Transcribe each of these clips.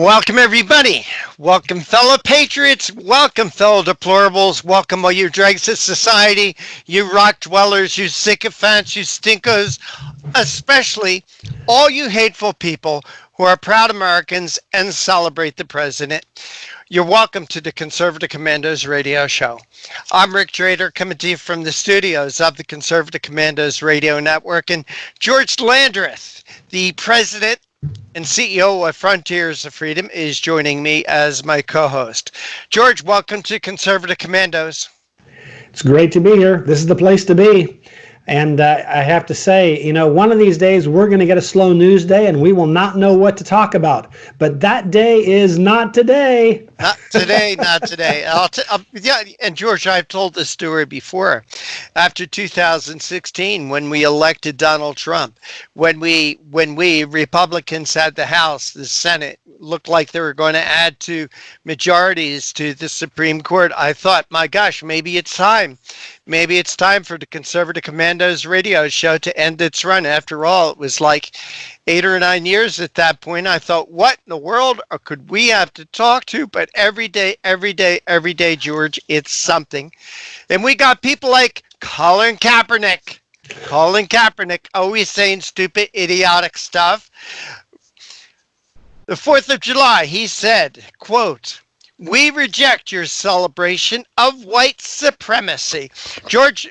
Welcome, everybody. Welcome, fellow patriots. Welcome, fellow deplorables. Welcome, all you dregs of society, you rock dwellers, you sycophants, you stinkos, especially all you hateful people who are proud Americans and celebrate the president. You're welcome to the Conservative Commandos radio show. I'm Rick Trader, coming to you from the studios of the Conservative Commandos radio network. And George Landrith, the president and CEO of Frontiers of Freedom, is joining me as my co-host. George, welcome to Conservative Commandos. It's great to be here. This is the place to be. And I have to say, one of these days we're going to get a slow news day and we will not know what to talk about. But that day is not today. Not today, not today. And George, I've told this story before. After 2016, when we elected Donald Trump, when we Republicans had the House, the Senate, looked like they were going to add to majorities to the Supreme Court, I thought, my gosh, maybe it's time. Maybe it's time for the Conservative Commandos radio show to end its run. After all, it was like 8 or 9 years at that point. I thought, what in the world could we have to talk to? But every day, George, it's something. And we got people like Colin Kaepernick, always saying stupid, idiotic stuff. The 4th of July, he said, quote, "We reject your celebration of white supremacy." George,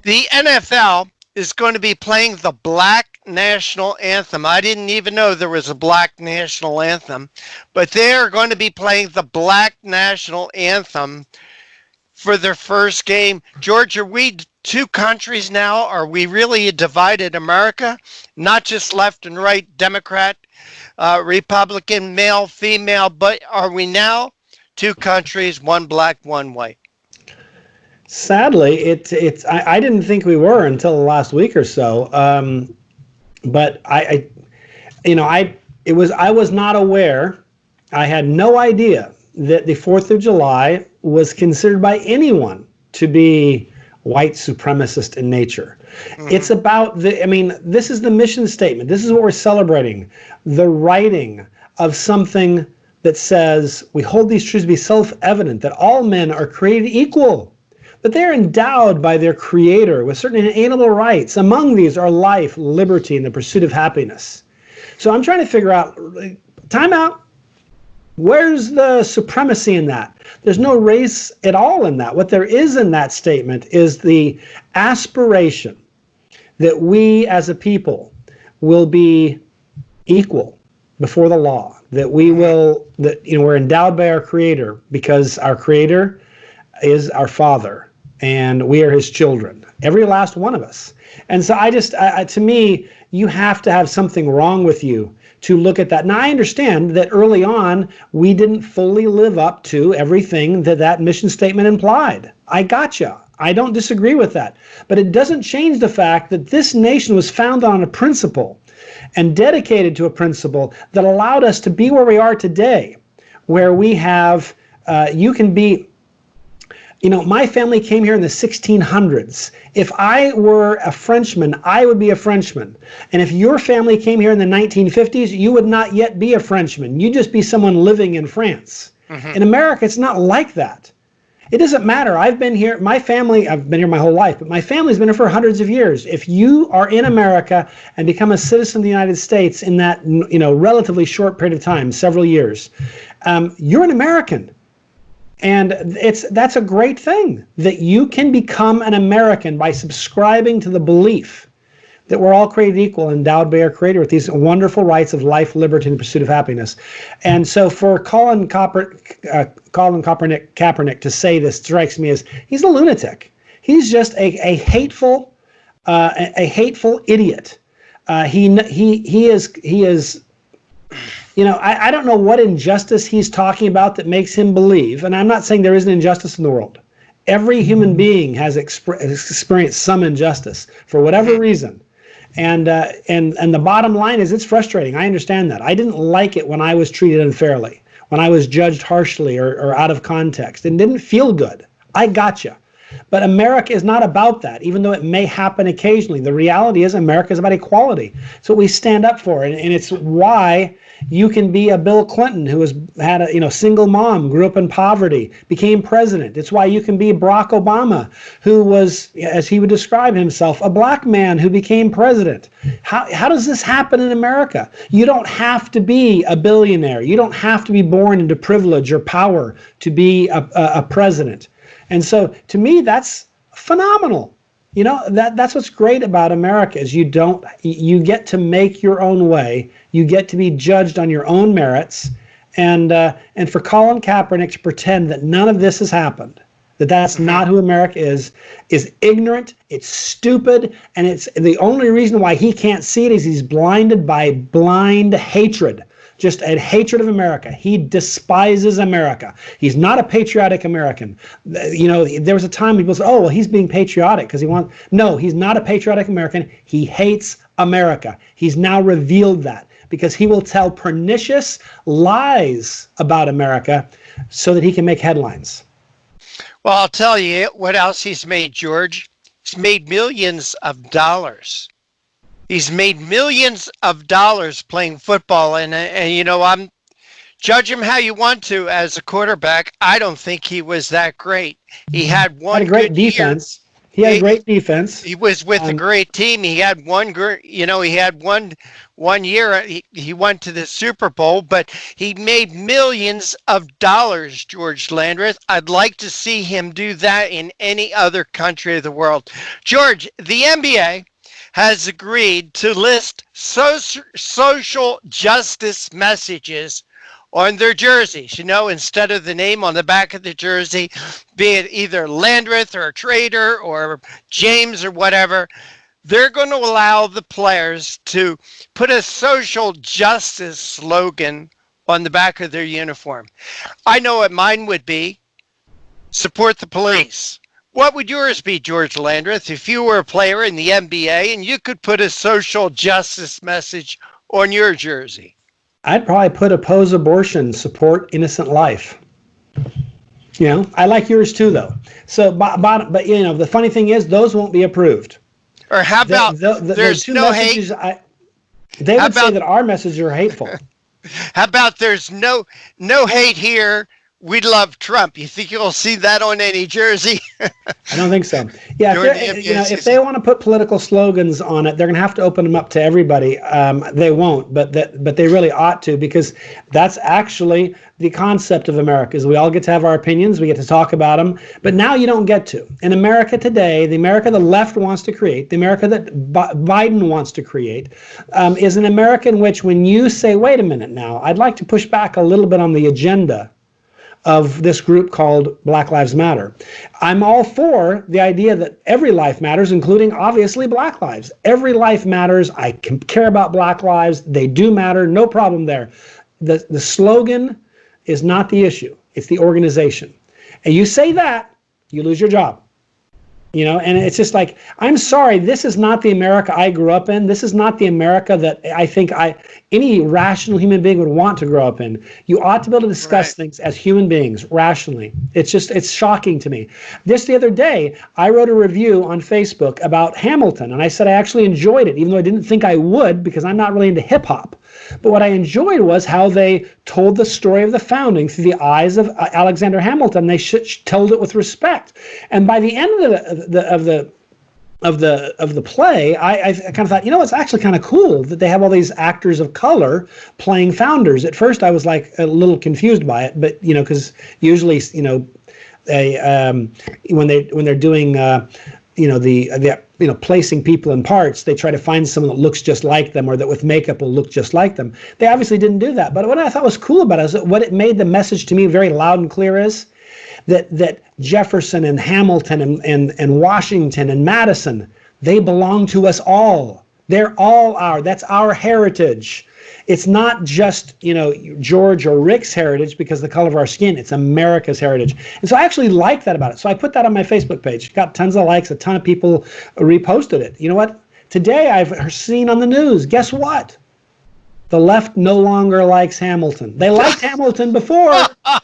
the NFL is going to be playing the Black National Anthem. I didn't even know there was a Black National Anthem, but they are going to be playing the Black National Anthem for their first game. George, are we two countries now? Are we really a divided America? Not just left and right, Democrat, Republican, male, female, but are we now two countries, one black, one white? Sadly, I didn't think we were until the last week or so. But I was not aware. I had no idea that the 4th of July was considered by anyone to be white supremacist in nature. Mm-hmm. It's about this is the mission statement. This is what we're celebrating. The writing of something that says we hold these truths to be self-evident, that all men are created equal, that they're endowed by their creator with certain inalienable rights. Among these are life, liberty, and the pursuit of happiness. So I'm trying to figure out, time out. Where's the supremacy in that? There's no race at all in that. What there is in that statement is the aspiration that we as a people will be equal before the law, that we're endowed by our creator because our creator is our father and we are his children, every last one of us. And so to me, you have to have something wrong with you to look at that. Now, I understand that early on, we didn't fully live up to everything that mission statement implied. I gotcha. I don't disagree with that. But it doesn't change the fact that this nation was founded on a principle and dedicated to a principle that allowed us to be where we are today, where we have, you can be, my family came here in the 1600s. If I were a Frenchman, I would be a Frenchman. And if your family came here in the 1950s, you would not yet be a Frenchman. You'd just be someone living in France. Mm-hmm. In America, it's not like that. It doesn't matter. I've been here my whole life, but my family's been here for hundreds of years. If you are in America and become a citizen of the United States in that relatively short period of time, several years, you're an American. And that's a great thing, that you can become an American by subscribing to the belief that we're all created equal, endowed by our creator with these wonderful rights of life, liberty, and the pursuit of happiness. And so for Colin Kaepernick to say this strikes me as he's a lunatic. He's just a hateful idiot. He is. I don't know what injustice he's talking about that makes him believe, and I'm not saying there isn't injustice in the world. Every human being has experienced some injustice for whatever reason. And the bottom line is it's frustrating. I understand that. I didn't like it when I was treated unfairly, when I was judged harshly or out of context. It didn't feel good. I gotcha. But America is not about that, even though it may happen occasionally. The reality is America is about equality. It's what we stand up for. And it's why you can be a Bill Clinton who had a single mom, grew up in poverty, became president. It's why you can be Barack Obama, who was, as he would describe himself, a black man who became president. How does this happen in America? You don't have to be a billionaire. You don't have to be born into privilege or power to be a president. And so to me, that's phenomenal. That's what's great about America is you get to make your own way. You get to be judged on your own merits. And for Colin Kaepernick to pretend that none of this has happened, that's not who America is ignorant, it's stupid, and it's the only reason why he can't see it is he's blinded by blind hatred. Just a hatred of America. He despises America. He's not a patriotic American. There was a time people said, oh, well, he's being patriotic because he wants. No, he's not a patriotic American. He hates America. He's now revealed that because he will tell pernicious lies about America so that he can make headlines. Well, I'll tell you what else he's made, George. He's made millions of dollars. He's made millions of dollars playing football, and I'm judge him how you want to as a quarterback. I don't think he was that great. He had one great defense. He had a great defense. He was with a great team. He had one year he went to the Super Bowl, but he made millions of dollars, George Landrith. I'd like to see him do that in any other country of the world. George, the NBA has agreed to list social justice messages on their jerseys. Instead of the name on the back of the jersey, be it either Landrith or Trader or James or whatever, they're going to allow the players to put a social justice slogan on the back of their uniform. I know what mine would be: support the police. What would yours be, George Landrith, if you were a player in the NBA and you could put a social justice message on your jersey? I'd probably put oppose abortion, support innocent life. I like yours too, though. So, but the funny thing is, those won't be approved. Or how about there's no hate? They would say that our messages are hateful. How about there's no hate here? We love Trump. You think you'll see that on any jersey? I don't think so. Yeah, if they want to put political slogans on it, they're going to have to open them up to everybody. They won't, but they really ought to, because that's actually the concept of America. Is we all get to have our opinions, we get to talk about them, but now you don't get to. In America today, the America the left wants to create, the America that Biden wants to create, is an America in which when you say, wait a minute now, I'd like to push back a little bit on the agenda of this group called Black Lives Matter. I'm all for the idea that every life matters, including obviously Black lives. Every life matters. I can care about Black lives. They do matter. No problem there. The slogan is not the issue. It's the organization. And you say that, you lose your job. And it's just like, I'm sorry, this is not the America I grew up in. This is not the America that I think any rational human being would want to grow up in. You ought to be able to discuss things as human beings rationally. It's shocking to me. Just the other day, I wrote a review on Facebook about Hamilton, and I said I actually enjoyed it, even though I didn't think I would, because I'm not really into hip hop. But what I enjoyed was how they told the story of the founding through the eyes of Alexander Hamilton. They told it with respect. And by the end of the play, I kind of thought, it's actually kind of cool that they have all these actors of color playing founders. At first, I was like a little confused by it, but because usually, when they're doing placing people in parts, they try to find someone that looks just like them or that with makeup will look just like them. They obviously didn't do that. But what I thought was cool about it is that what it made the message to me very loud and clear is that Jefferson and Hamilton and Washington and Madison, they belong to us all. They're all that's our heritage. It's not just, George or Rick's heritage because of the color of our skin. It's America's heritage. And so I actually like that about it. So I put that on my Facebook page. Got tons of likes. A ton of people reposted it. You know what? Today I've seen on the news, guess what? The left no longer likes Hamilton. They liked Hamilton before. They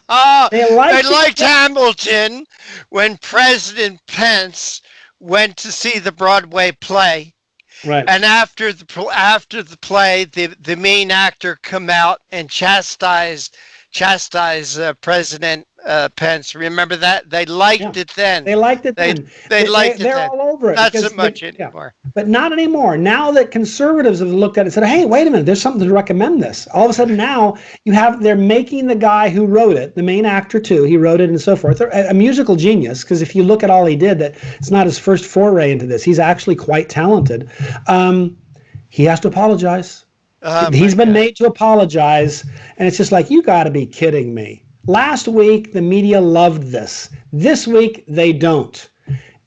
They liked liked Hamilton when President Pence went to see the Broadway play. Right. And after the play, the main actor come out and chastise President Pence. Remember that? They liked it then. They liked it then. They liked it They're then. all over it. Not so much anymore. But not anymore. Now that conservatives have looked at it and said, hey, wait a minute, there's something to recommend this. All of a sudden now they're making the guy who wrote it, the main actor too, he wrote it and so forth, a musical genius, because if you look at all he did, that it's not his first foray into this. He's actually quite talented. He has to apologize. He's been made to apologize, and it's just like, you got to be kidding me. Last week, the media loved this. This week, they don't.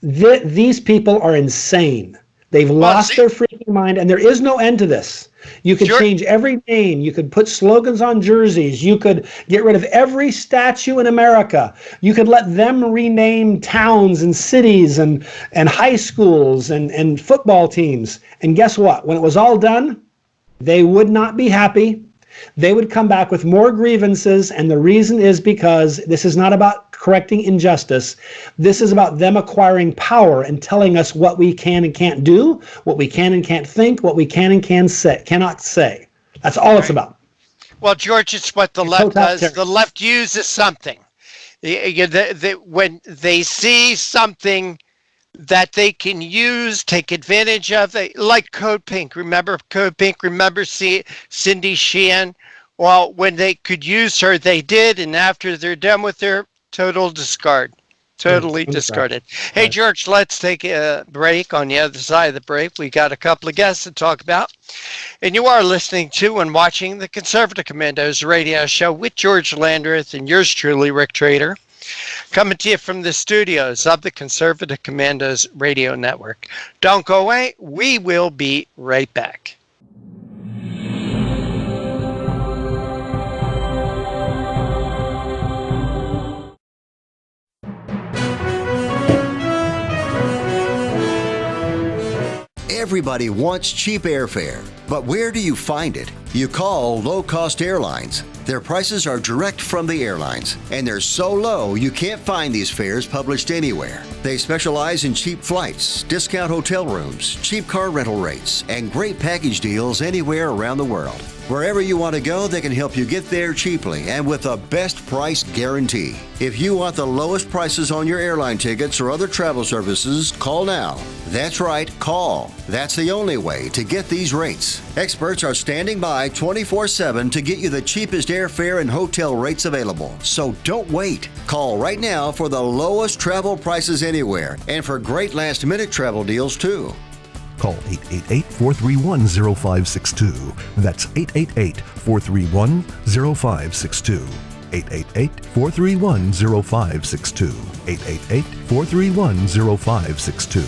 These people are insane. They've lost their freaking mind, and there is no end to this. You could change every name. You could put slogans on jerseys. You could get rid of every statue in America. You could let them rename towns and cities and high schools and football teams. And guess what? When it was all done, they would not be happy. They would come back with more grievances, and the reason is because this is not about correcting injustice. This is about them acquiring power and telling us what we can and can't do, what we can and can't think, what we can and cannot say. That's all it's about. Well, George, it's what the left does. The left uses something. When they see something that they can use, take advantage of, like Code Pink. Remember Code Pink? Remember Cindy Sheehan? Well, when they could use her, they did, and after they're done with her, total discard. Totally discarded. Hey, George, let's take a break. On the other side of the break, we got a couple of guests to talk about. And you are listening to and watching the Conservative Commandos radio show with George Landrith and yours truly, Rick Trader, coming to you from the studios of the Conservative Commandos radio network. Don't go away. We will be right back. Everybody wants cheap airfare, but where do you find it? You call low-cost airlines. Their prices are direct from the airlines, and they're so low you can't find these fares published anywhere. They specialize in cheap flights, discount hotel rooms, cheap car rental rates, and great package deals anywhere around the world. Wherever you want to go, they can help you get there cheaply and with a best price guarantee. If you want the lowest prices on your airline tickets or other travel services, call now. That's right, call. That's the only way to get these rates. Experts are standing by 24/7 to get you the cheapest airfare and hotel rates available. So don't wait. Call right now for the lowest travel prices anywhere and for great last-minute travel deals too. Call 888-431-0562. That's 888-431-0562. 888-431-0562. 888-431-0562.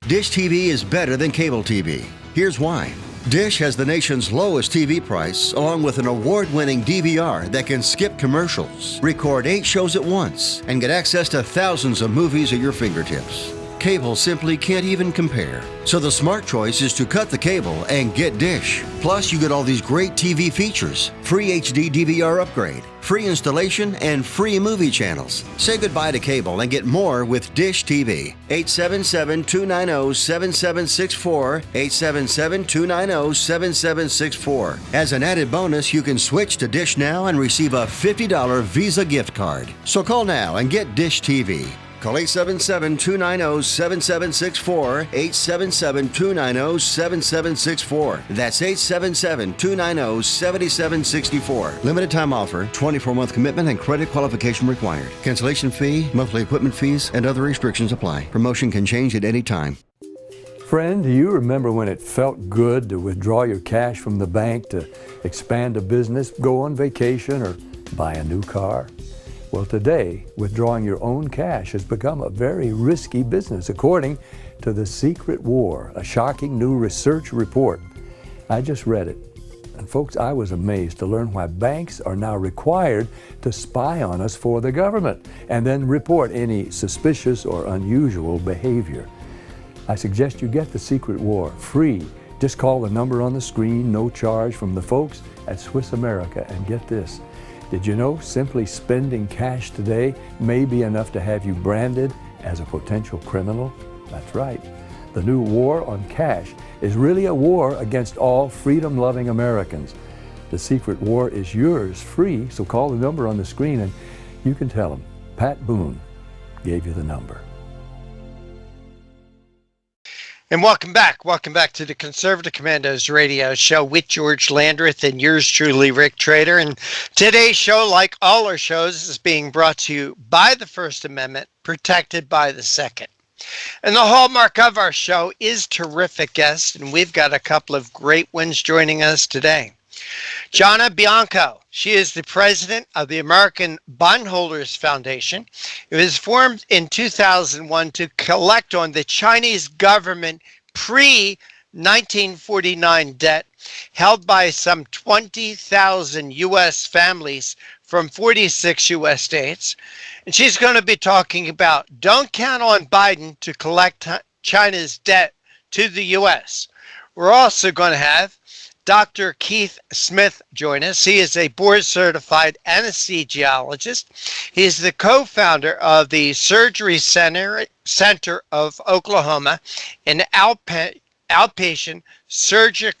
Dish TV is better than cable TV. Here's why. Dish has the nation's lowest TV price, along with an award-winning DVR that can skip commercials, record 8 shows at once, and get access to thousands of movies at your fingertips. Cable simply can't even compare. So the smart choice is to cut the cable and get Dish. Plus, you get all these great TV features, free HD DVR upgrade, free installation, and free movie channels. Say goodbye to cable and get more with Dish TV. 877-290-7764, 877-290-7764. As an added bonus, you can switch to Dish now and receive a $50 Visa gift card. So call now and get Dish TV. Call 877-290-7764, 877-290-7764. That's 877-290-7764. Limited time offer, 24-month commitment and credit qualification required. Cancellation fee, monthly equipment fees, and other restrictions apply. Promotion can change at any time. Friend, do you remember when it felt good to withdraw your cash from the bank to expand a business, go on vacation, or buy a new car? Well, today, withdrawing your own cash has become a very risky business, according to The Secret War, a shocking new research report. I just read it. And folks, I was amazed to learn why banks are now required to spy on us for the government and then report any suspicious or unusual behavior. I suggest you get The Secret War free Just call the number on the screen, no charge, from the folks at Swiss America. And get this, did you know simply spending cash today may be enough to have you branded as a potential criminal? That's right. The new war on cash is really a war against all freedom-loving Americans. The secret war is yours, free, so call the number on the screen and you can tell them Pat Boone gave you the number. And welcome back. Welcome back to the Conservative Commandos radio show with George Landrith and yours truly, Rick Trader. And today's show, like all our shows, is being brought to you by the First Amendment, protected by the Second. And the hallmark of our show is terrific guests, and we've got a couple of great ones joining us today. Jonna Bianco. She is the president of the American Bondholders Foundation. It was formed in 2001 to collect on the Chinese government pre-1949 debt held by some 20,000 U.S. families from 46 U.S. states. And she's going to be talking about don't count on Biden to collect China's debt to the U.S. We're also going to have Dr. Keith Smith join us. He is a board-certified anesthesiologist. He is the co-founder of the Surgery Center of Oklahoma, an outpatient surgery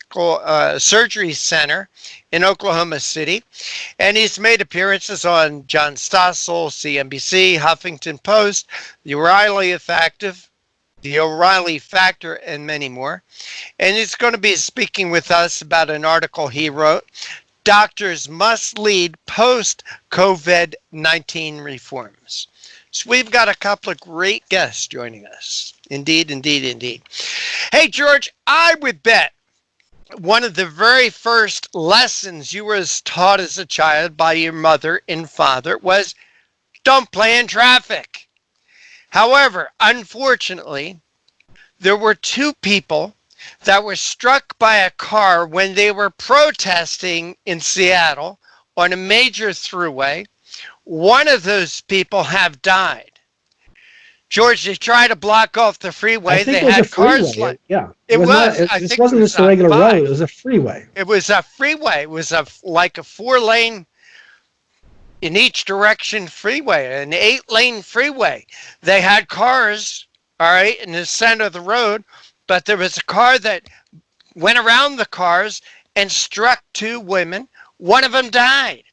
center in Oklahoma City. And he's made appearances on John Stossel, CNBC, Huffington Post, The O'Reilly Factor, and many more. And he's going to be speaking with us about an article he wrote, Doctors Must Lead Post-COVID-19 Reforms. So we've got a couple of great guests joining us. Indeed, indeed, indeed. Hey, George, I would bet one of the very first lessons you were taught as a child by your mother and father was don't play in traffic. However, unfortunately, there were two people that were struck by a car when they were protesting in Seattle on a major throughway. One of those people have died. George, they tried to block off the freeway. I think they it was had a freeway. cars like Yeah, it was. This wasn't just a regular road. It was a freeway. It was a freeway. It was like a 4-lane in each direction freeway, an 8-lane freeway. They had cars, all right, in the center of the road, but there was a car that went around the cars and struck two women. One of them died.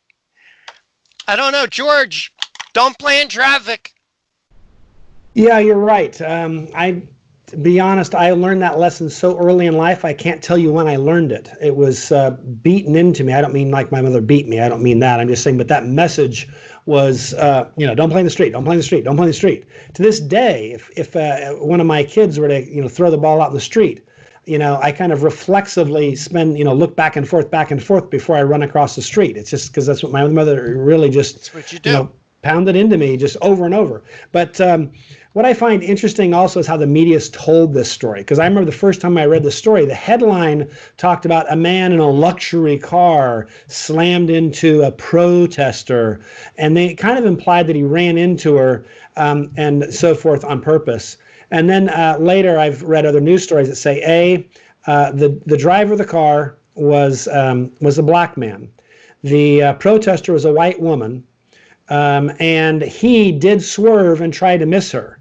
I don't know, George, don't play in traffic. Yeah, you're right. To be honest, I learned that lesson so early in life, I can't tell you when I learned it. It was beaten into me. I don't mean like my mother beat me. I don't mean that. I'm just saying, but that message was, don't play in the street, don't play in the street, don't play in the street. To this day, if one of my kids were to, throw the ball out in the street, I kind of reflexively look back and forth before I run across the street. It's just because that's what my mother really just, that's what you do. Pounded into me just over and over. But what I find interesting also is how the media's told this story. Because I remember the first time I read the story, the headline talked about a man in a luxury car slammed into a protester. And they kind of implied that he ran into her and so forth on purpose. And then later I've read other news stories that say, the driver of the car was a black man. The protester was a white woman. And he did swerve and try to miss her.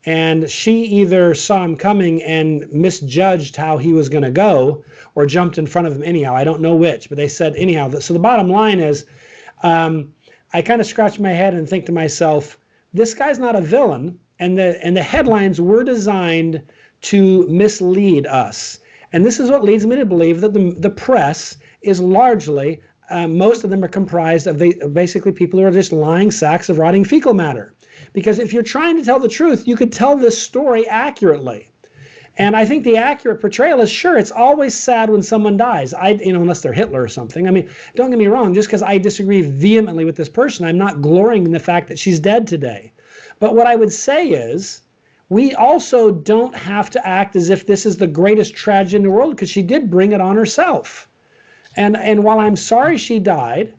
And she either saw him coming and misjudged how he was going to go or jumped in front of him anyhow. I don't know which, but they said anyhow. So the bottom line is I kind of scratch my head and think to myself, this guy's not a villain. And the headlines were designed to mislead us. And this is what leads me to believe that the press is largely most of them are comprised of basically people who are just lying sacks of rotting fecal matter. Because if you're trying to tell the truth, you could tell this story accurately. And I think the accurate portrayal is, sure, it's always sad when someone dies, unless they're Hitler or something. I mean, don't get me wrong, just because I disagree vehemently with this person, I'm not glorying in the fact that she's dead today. But what I would say is, we also don't have to act as if this is the greatest tragedy in the world, because she did bring it on herself. And while I'm sorry she died,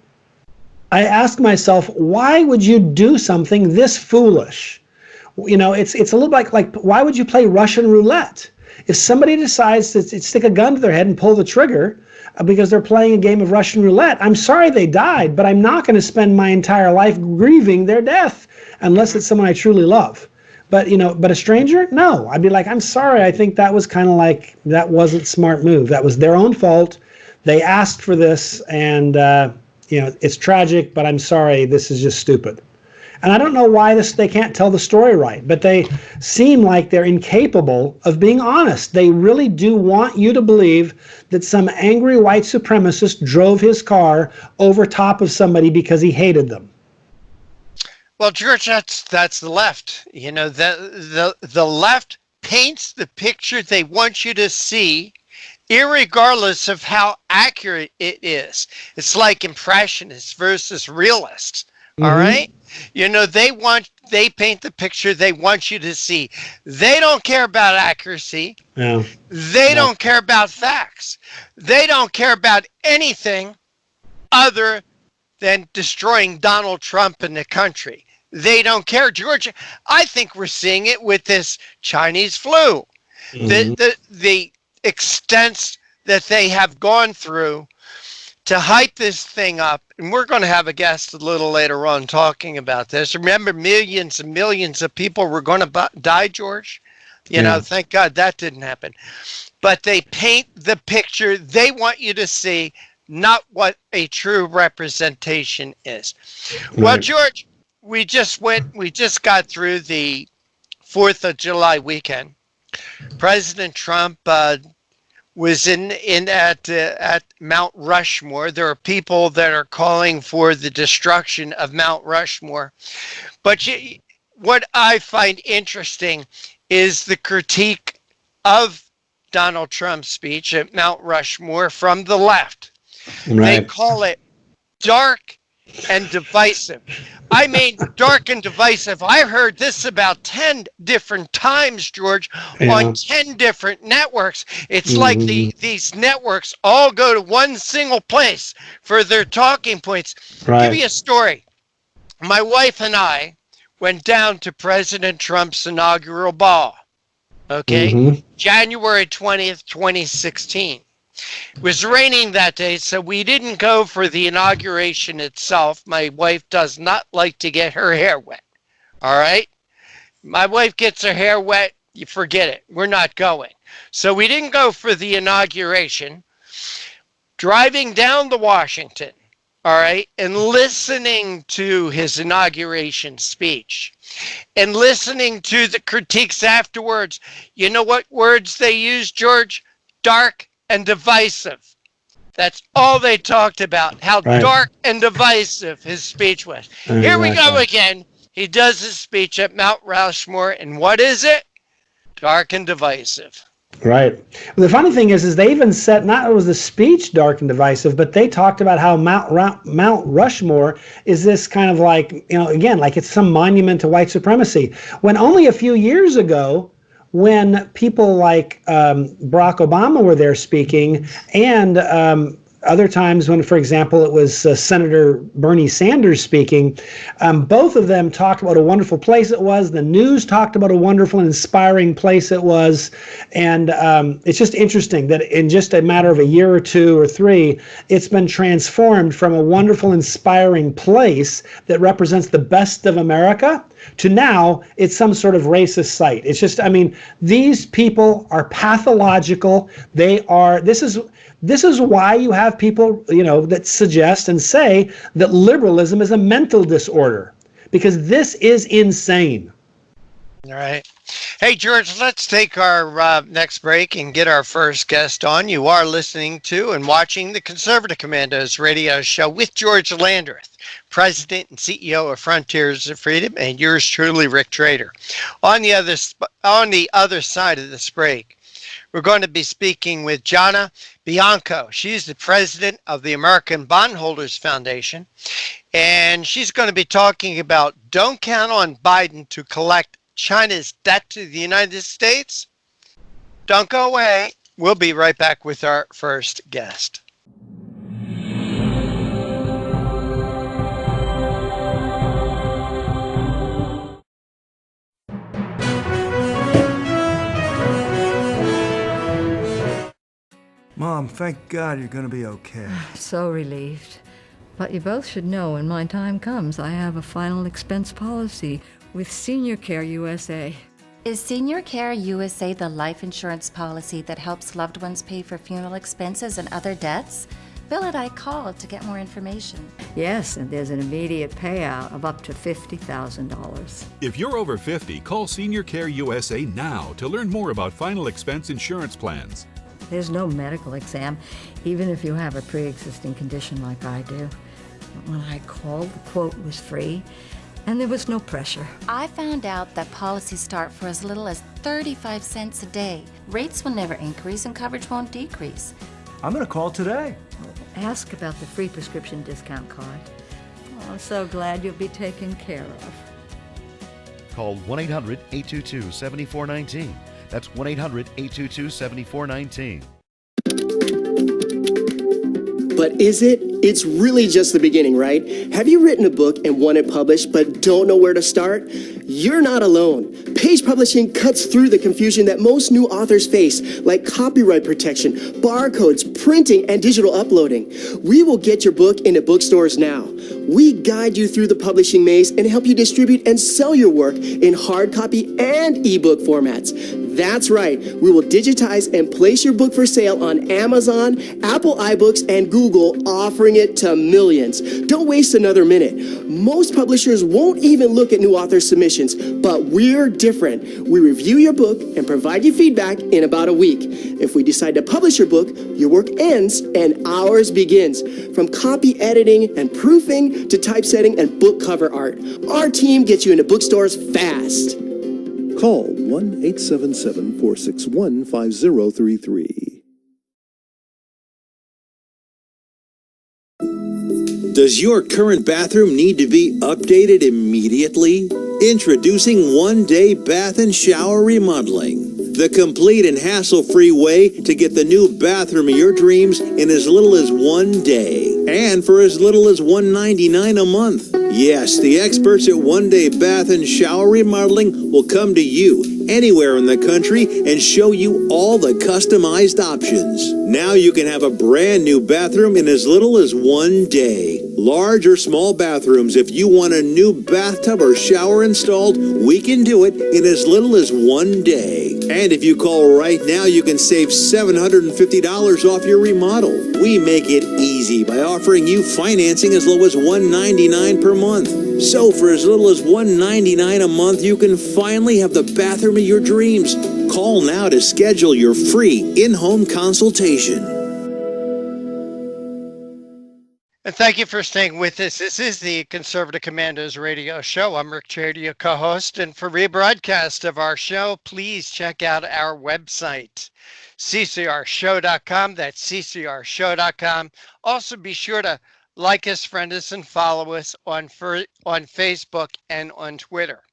I ask myself, why would you do something this foolish? It's a little like why would you play Russian roulette? if somebody decides to stick a gun to their head and pull the trigger because they're playing a game of Russian roulette, I'm sorry they died, but I'm not going to spend my entire life grieving their death unless it's someone I truly love. But, but a stranger, no. I'd be like, I'm sorry. I think that was kind of like, that wasn't a smart move. That was their own fault. They asked for this, and, it's tragic, but I'm sorry. This is just stupid. And I don't know why they can't tell the story right, but they seem like they're incapable of being honest. They really do want you to believe that some angry white supremacist drove his car over top of somebody because he hated them. Well, George, that's the left. The left paints the picture they want you to see, irregardless of how accurate it is. It's like impressionists versus realists. Mm-hmm. All right? They paint the picture they want you to see. They don't care about accuracy. No. They don't care about facts. They don't care about anything other than destroying Donald Trump and the country. They don't care, George. I think we're seeing it with this Chinese flu. Mm-hmm. The extents that they have gone through to hype this thing up, and we're going to have a guest a little later on talking about this. Remember, millions and millions of people were going to die, George? Thank God that didn't happen. But they paint the picture they want you to see, not what a true representation is. Right. Well, George, we just got through the 4th of July weekend. President Trump was at Mount Rushmore. There are people that are calling for the destruction of Mount Rushmore. But what I find interesting is the critique of Donald Trump's speech at Mount Rushmore from the left. Right. They call it dark and divisive. I mean, dark and divisive. I heard this about 10 different times, George, on 10 different networks. It's like these networks all go to one single place for their talking points. Right. Give you a story. My wife and I went down to President Trump's inaugural ball, January 20th, 2016. It was raining that day, so we didn't go for the inauguration itself. My wife does not like to get her hair wet. All right? My wife gets her hair wet, you forget it. We're not going. So we didn't go for the inauguration. Driving down to Washington, all right, and listening to his inauguration speech and listening to the critiques afterwards, you know what words they used, George? Dark and divisive. That's all they talked about, how dark and divisive his speach was. Here we go again. He does his speech at Mount Rushmore, and what is it? Dark and divisive. Right. Well, the funny thing is they even said, not it was the speech dark and divisive, but they talked about how Mount Rushmore is this kind of like, again, like it's some monument to white supremacy. When only a few years ago, when people like Barack Obama were there speaking, and other times when, for example, it was Senator Bernie Sanders speaking, both of them talked about a wonderful place it was. The news talked about a wonderful and inspiring place it was. And it's just interesting that in just a matter of a year or two or three, it's been transformed from a wonderful, inspiring place that represents the best of America to now it's some sort of racist site. It's just, these people are pathological. This is why you have people, that suggest and say that liberalism is a mental disorder, because this is insane. All right. Hey, George, let's take our next break and get our first guest on. You are listening to and watching the Conservative Commandos radio show with George Landrith, President and CEO of Frontiers of Freedom, and yours truly, Rick Trader. On the other side of this break, we're going to be speaking with Jonna Bianco. She's the president of the American Bondholders Foundation, and she's going to be talking about don't count on Biden to collect China's debt to the United States. Don't go away. We'll be right back with our first guest. Mom, thank God you're gonna be okay. So relieved. But you both should know when my time comes, I have a final expense policy with Senior Care USA. Is Senior Care USA the life insurance policy that helps loved ones pay for funeral expenses and other debts? Bill and I called to get more information. Yes, and there's an immediate payout of up to $50,000. If you're over 50, call Senior Care USA now to learn more about final expense insurance plans. There's no medical exam, even if you have a pre-existing condition like I do. When I called, the quote was free, and there was no pressure. I found out that policies start for as little as 35 cents a day. Rates will never increase and coverage won't decrease. I'm gonna call today. Ask about the free prescription discount card. Oh, I'm so glad you'll be taken care of. Call 1-800-822-7419. That's 1-800-822-7419. But is it? It's really just the beginning, right? Have you written a book and want it published but don't know where to start? You're not alone. Page Publishing cuts through the confusion that most new authors face, like copyright protection, barcodes, printing, and digital uploading. We will get your book into bookstores now. We guide you through the publishing maze and help you distribute and sell your work in hard copy and ebook formats. That's right. We will digitize and place your book for sale on Amazon, Apple iBooks, and Google, offering it to millions. Don't waste another minute. Most publishers won't even look at new author submissions, but we're different. We review your book and provide you feedback in about a week. If we decide to publish your book, your work ends and ours begins. From copy editing and proofing to typesetting and book cover art, our team gets you into bookstores fast. Call 1-877-461-5033. Does your current bathroom need to be updated immediately? Introducing One Day Bath and Shower Remodeling, the complete and hassle-free way to get the new bathroom of your dreams in as little as 1 day, and for as little as $199 a month. Yes, the experts at One Day Bath and Shower Remodeling will come to you anywhere in the country and show you all the customized options. Now you can have a brand new bathroom in as little as 1 day. Large or small bathrooms, if you want a new bathtub or shower installed, we can do it in as little as 1 day. And if you call right now, you can save $750 off your remodel. We make it easy by offering you financing as low as $199 per month. So for as little as $199 a month, you can finally have the bathroom of your dreams. Call now to schedule your free in-home consultation. And thank you for staying with us. This is the Conservative Commandos radio show. I'm Rick Trader, your co-host. And for rebroadcast of our show, please check out our website, ccrshow.com. That's ccrshow.com. Also, be sure to like us, friend us, and follow us on Facebook and on Twitter.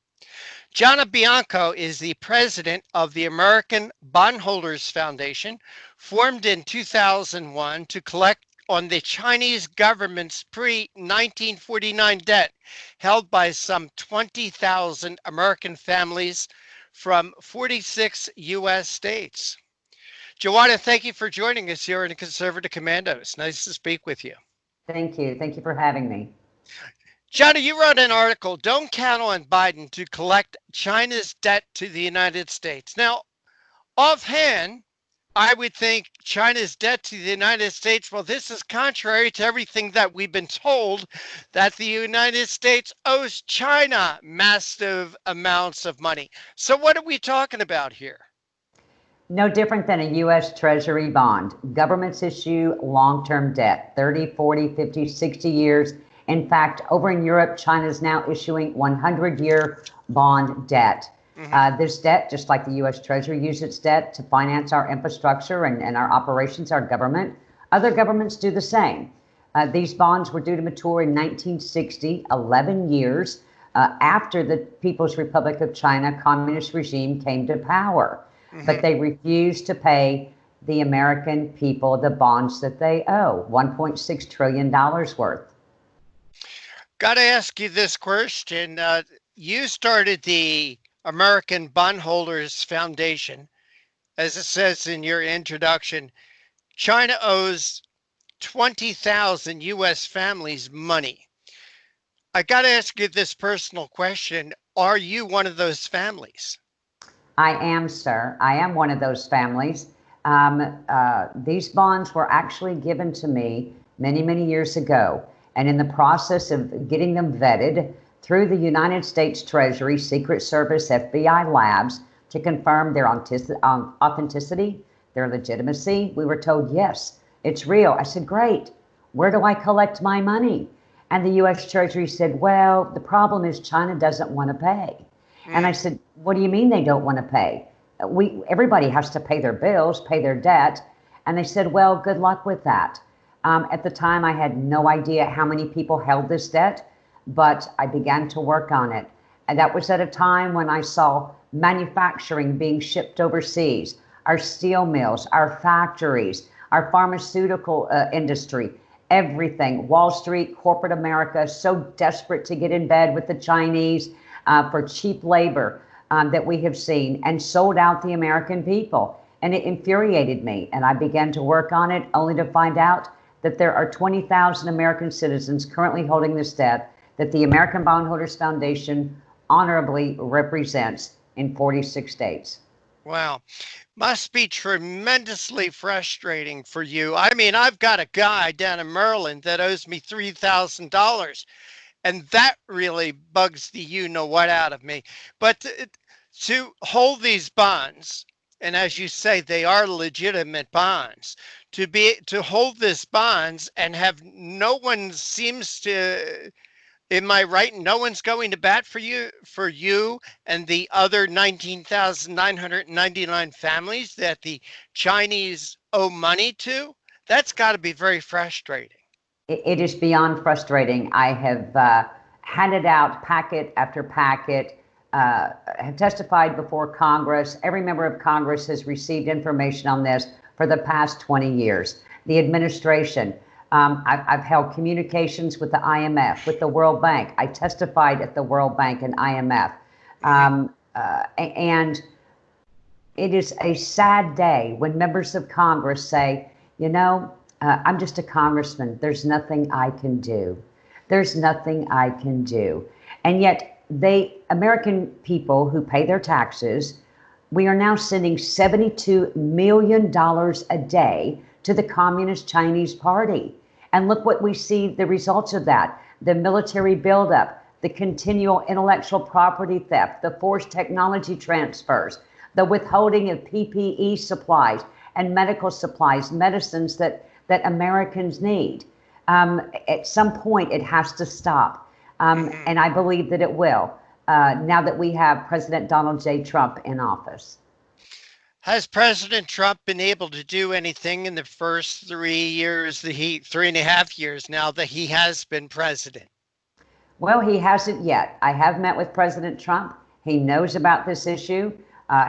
Jonna Bianco is the president of the American Bondholders Foundation, formed in 2001 to collect on the Chinese government's pre-1949 debt held by some 20,000 American families from 46 U.S. states. Jonna, thank you for joining us here in the Conservative Commandos. Nice to speak with you. Thank you. Thank you for having me. Jonna, you wrote an article, Don't Count on Biden to Collect China's Debt to the United States. Now, offhand, I would think China's debt to the United States, well, this is contrary to everything that we've been told, that the United States owes China massive amounts of money. So what are we talking about here? No different than a U.S. Treasury bond. Governments issue long-term debt, 30, 40, 50, 60 years. In fact, over in Europe, China is now issuing 100-year bond debt. This debt, just like the U.S. Treasury used its debt to finance our infrastructure and our operations, our government, other governments do the same. These bonds were due to mature in 1960, 11 years after the People's Republic of China communist regime came to power. But they refused to pay the American people the bonds that they owe, $1.6 trillion worth. Got to ask you this question. You started the American Bondholders Foundation, as it says in your introduction. China owes 20,000 U.S. families money. I got to ask you this personal question. Are you one of those families? I am, sir. I am one of those families. These bonds were actually given to me many, many years ago. And in the process of getting them vetted through the United States Treasury, Secret Service, FBI labs to confirm their authenticity, their legitimacy, we were told, yes, it's real. I said, great. Where do I collect my money? And the U.S. Treasury said, well, the problem is China doesn't want to pay. And I said, what do you mean they don't want to pay? Everybody has to pay their bills, pay their debt. And they said, well, good luck with that. At the time, I had no idea how many people held this debt, but I began to work on it. And that was at a time when I saw manufacturing being shipped overseas, our steel mills, our factories, our pharmaceutical industry, everything, Wall Street, corporate America, so desperate to get in bed with the Chinese for cheap labor that we have seen, and sold out the American people. And it infuriated me. And I began to work on it only to find out that there are 20,000 American citizens currently holding this debt that the American Bondholders Foundation honorably represents in 46 states. Wow. Must be tremendously frustrating for you. I mean, I've got a guy down in Maryland that owes me $3,000, and that really bugs the you know what out of me. But to hold these bonds, and as you say, they are legitimate bonds, to hold this bonds and have no one seems to, am I right? No one's going to bat for you and the other 19,999 families that the Chinese owe money to? That's got to be very frustrating. It is beyond frustrating. I have handed out packet after packet, have testified before Congress. Every member of Congress has received information on this for the past 20 years. The administration, I've held communications with the IMF, with the World Bank. I testified at the World Bank and IMF. And it is a sad day when members of Congress say, you know, I'm just a congressman. There's nothing I can do. There's nothing I can do. And yet American people who pay their taxes, we are now sending $72 million a day to the Communist Chinese Party. And look what we see, the results of that, the military buildup, the continual intellectual property theft, the forced technology transfers, the withholding of PPE supplies and medical supplies, medicines that Americans need. At some point, it has to stop. And I believe that it will, now that we have President Donald J. Trump in office. Has President Trump been able to do anything in the first 3 years, 3.5 years now that he has been president? Well, he hasn't yet. I have met with President Trump. He knows about this issue.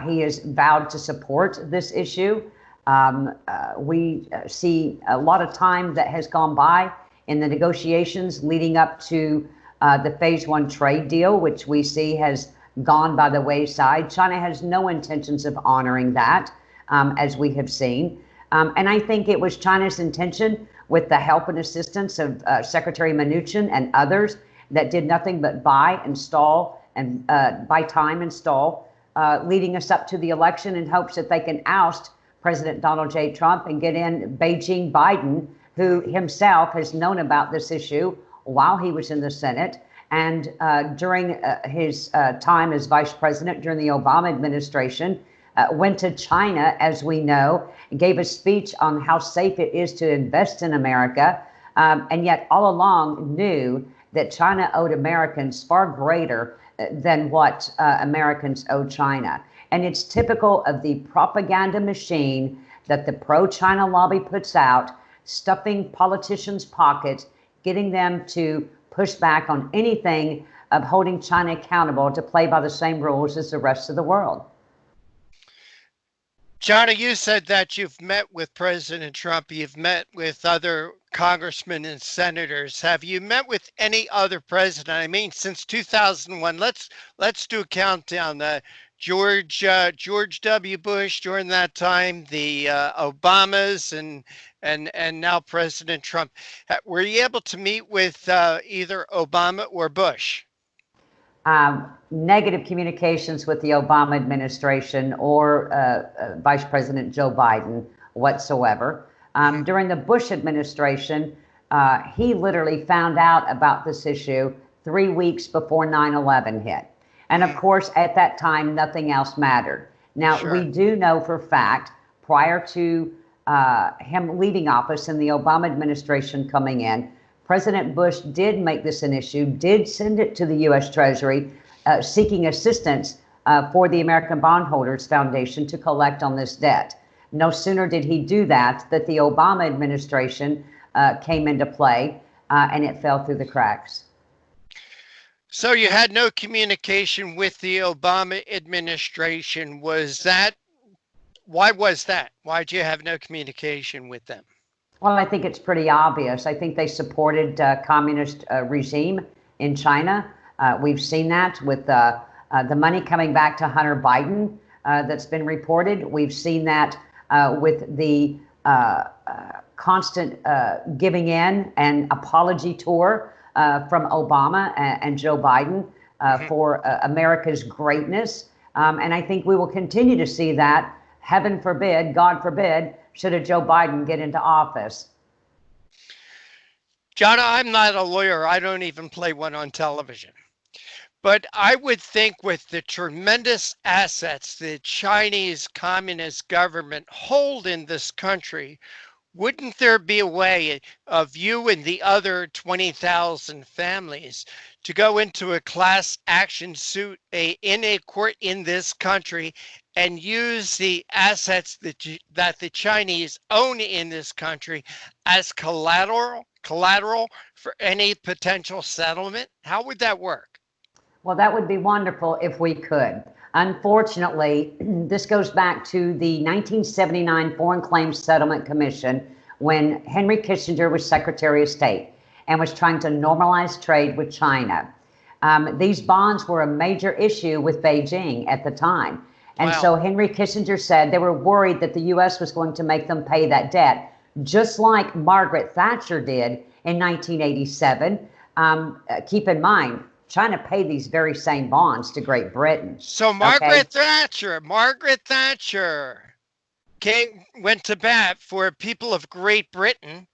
He has vowed to support this issue. We see a lot of time that has gone by in the negotiations leading up to the phase one trade deal, which we see has gone by the wayside. China has no intentions of honoring that, as we have seen. And I think it was China's intention, with the help and assistance of Secretary Mnuchin and others, that did nothing but buy and stall and buy time and stall, leading us up to the election in hopes that they can oust President Donald J. Trump and get in Beijing Biden, who himself has known about this issue while he was in the Senate and during his time as vice president during the Obama administration, went to China, as we know, and gave a speech on how safe it is to invest in America, and yet all along knew that China owed Americans far greater than what Americans owe China. And it's typical of the propaganda machine that the pro-China lobby puts out, stuffing politicians' pockets, getting them to push back on anything of holding China accountable to play by the same rules as the rest of the world. Jonna, you said that you've met with President Trump, you've met with other congressmen and senators. Have you met with any other president? I mean, since 2001, let's do a countdown. George W. Bush during that time, the Obamas, and now President Trump. Were you able to meet with either Obama or Bush? Negative communications with the Obama administration or Vice President Joe Biden whatsoever. During the Bush administration, he literally found out about this issue 3 weeks before 9/11 hit. And of course, at that time, nothing else mattered. Now, we do know for a fact, prior to him leaving office and the Obama administration coming in, President Bush did make this an issue, did send it to the U.S. Treasury, seeking assistance for the American Bondholders Foundation to collect on this debt. No sooner did he do that, that the Obama administration came into play, and it fell through the cracks. So you had no communication with the Obama administration. Why was that? Why did you have no communication with them? Well, I think it's pretty obvious. I think they supported communist regime in China. We've seen that with the money coming back to Hunter Biden that's been reported. We've seen that with the constant giving in and apology tour from Obama and Joe Biden for America's greatness. And I think we will continue to see that, heaven forbid, God forbid, should a Joe Biden get into office. Jonna, I'm not a lawyer. I don't even play one on television. But I would think with the tremendous assets the Chinese Communist government hold in this country, wouldn't there be a way of you and the other 20,000 families to go into a class action suit in a court in this country and use the assets that the Chinese own in this country as collateral for any potential settlement? How would that work? Well, that would be wonderful if we could. Unfortunately, this goes back to the 1979 Foreign Claims Settlement Commission when Henry Kissinger was Secretary of State and was trying to normalize trade with China. These bonds were a major issue with Beijing at the time. And so Henry Kissinger said they were worried that the U.S. was going to make them pay that debt, just like Margaret Thatcher did in 1987. Keep in mind, China paid these very same bonds to Great Britain. So Margaret Thatcher went to bat for people of Great Britain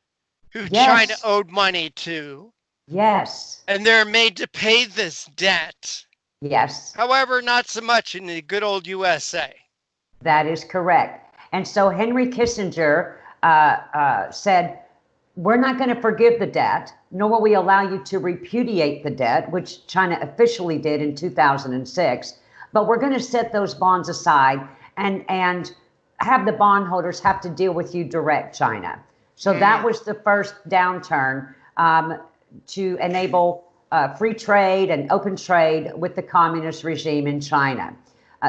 who China owed money to. Yes. And they're made to pay this debt. Yes. However, not so much in the good old USA. That is correct. And so Henry Kissinger said, we're not going to forgive the debt, nor will we allow you to repudiate the debt, which China officially did in 2006. But we're going to set those bonds aside and have the bondholders have to deal with you direct, China. So that was the first downturn to enable free trade and open trade with the communist regime in China.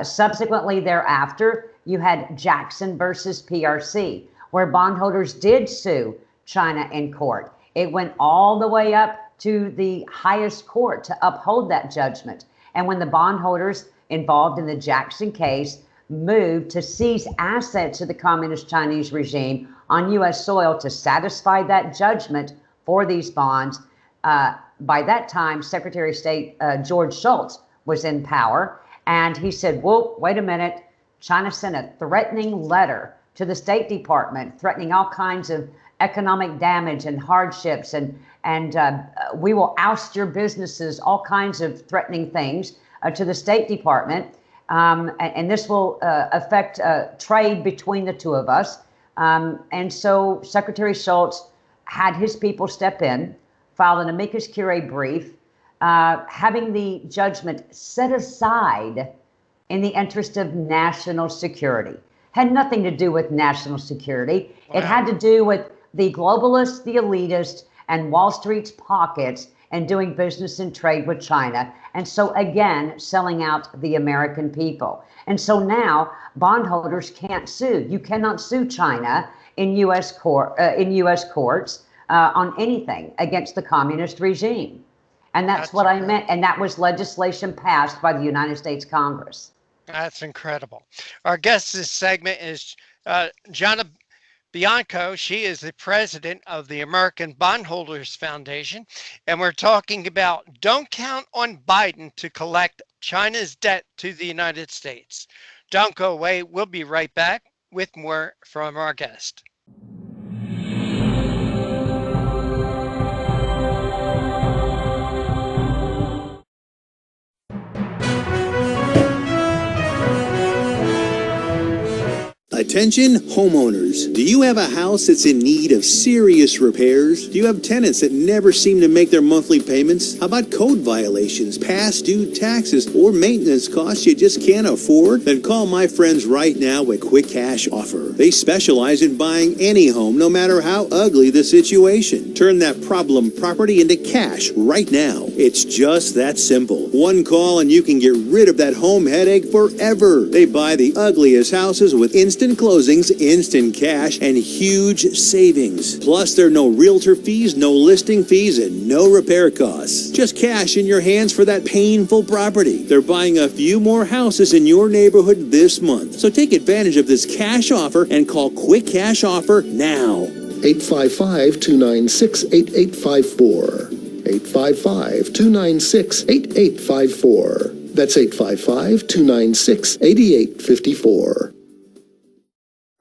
Subsequently thereafter, you had Jackson versus PRC, where bondholders did sue China in court. It went all the way up to the highest court to uphold that judgment. And when the bondholders involved in the Jackson case moved to seize assets of the communist Chinese regime on U.S. soil to satisfy that judgment for these bonds, by that time, Secretary of State George Shultz was in power. And he said, whoa, wait a minute. China sent a threatening letter to the State Department, threatening all kinds of economic damage and hardships, and we will oust your businesses, all kinds of threatening things to the State Department. And this will affect trade between the two of us. And so Secretary Shultz had his people step in, filed an amicus curiae brief, having the judgment set aside in the interest of national security. Had nothing to do with national security. It had to do with the globalists, the elitists, and Wall Street's pockets and doing business and trade with China. And so again, selling out the American people. And so now bondholders can't sue. You cannot sue China in U.S. courts on anything against the communist regime. And that's what I meant. And that was legislation passed by the United States Congress. That's incredible. Our guest this segment is Jonna Bianco. She is the president of the American Bondholders Foundation, and we're talking about don't count on Biden to collect China's debt to the United States. Don't go away. We'll be right back with more from our guest. Attention homeowners. Do you have a house that's in need of serious repairs? Do you have tenants that never seem to make their monthly payments? How about code violations, past due taxes, or maintenance costs you just can't afford? Then call my friends right now at Quick Cash Offer. They specialize in buying any home, no matter how ugly the situation. Turn that problem property into cash right now. It's just that simple. One call and you can get rid of that home headache forever. They buy the ugliest houses with instant closings, instant cash, and huge savings. Plus, there are no realtor fees, no listing fees, and no repair costs. Just cash in your hands for that painful property. They're buying a few more houses in your neighborhood this month. So take advantage of this cash offer and call Quick Cash Offer now. 855-296-8854. 855-296-8854. That's 855-296-8854.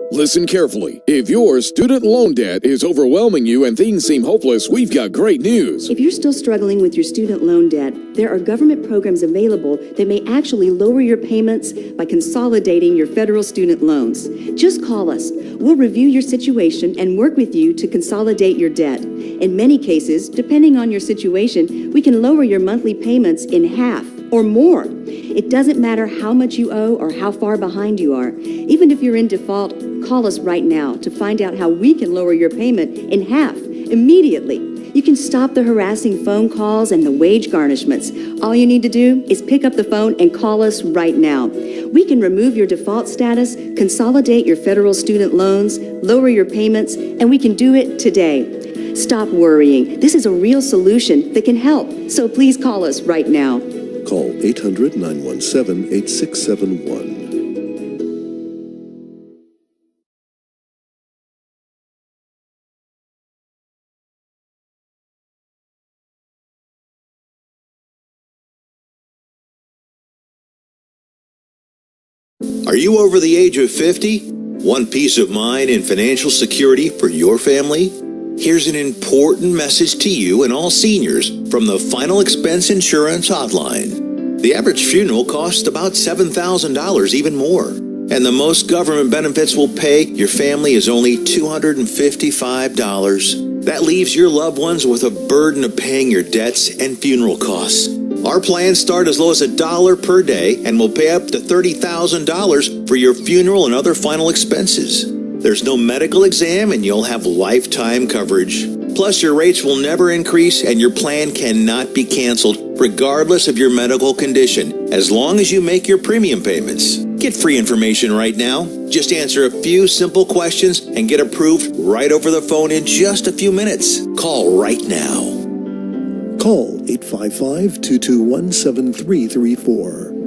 Listen carefully. If your student loan debt is overwhelming you and things seem hopeless, we've got great news. If you're still struggling with your student loan debt, there are government programs available that may actually lower your payments by consolidating your federal student loans. Just call us. We'll review your situation and work with you to consolidate your debt. In many cases, depending on your situation, we can lower your monthly payments in half or more. It doesn't matter how much you owe or how far behind you are. Even if you're in default, call us right now to find out how we can lower your payment in half immediately. You can stop the harassing phone calls and the wage garnishments. All you need to do is pick up the phone and call us right now. We can remove your default status, consolidate your federal student loans, lower your payments, and we can do it today. Stop worrying. This is a real solution that can help. So please call us right now. Call 800-917-8671. Are you over the age of 50? Want peace of mind and financial security for your family? Here's an important message to you and all seniors from the Final Expense Insurance Hotline. The average funeral costs about $7,000, even more. And the most government benefits will pay your family is only $255. That leaves your loved ones with a burden of paying your debts and funeral costs. Our plans start as low as $1 per day and will pay up to $30,000 for your funeral and other final expenses. There's no medical exam and you'll have lifetime coverage. Plus, your rates will never increase and your plan cannot be canceled regardless of your medical condition, as long as you make your premium payments. Get free information right now. Just answer a few simple questions and get approved right over the phone in just a few minutes. Call right now. Call 855-221-7334.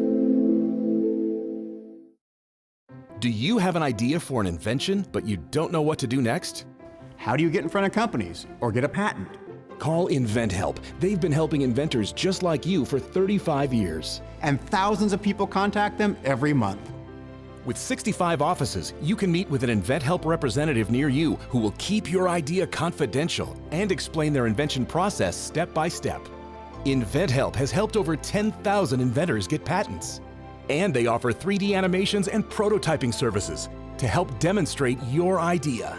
Do you have an idea for an invention, but you don't know what to do next? How do you get in front of companies or get a patent? Call InventHelp. They've been helping inventors just like you for 35 years. And thousands of people contact them every month. With 65 offices, you can meet with an InventHelp representative near you who will keep your idea confidential and explain their invention process step by step. InventHelp has helped over 10,000 inventors get patents. And they offer 3D animations and prototyping services to help demonstrate your idea.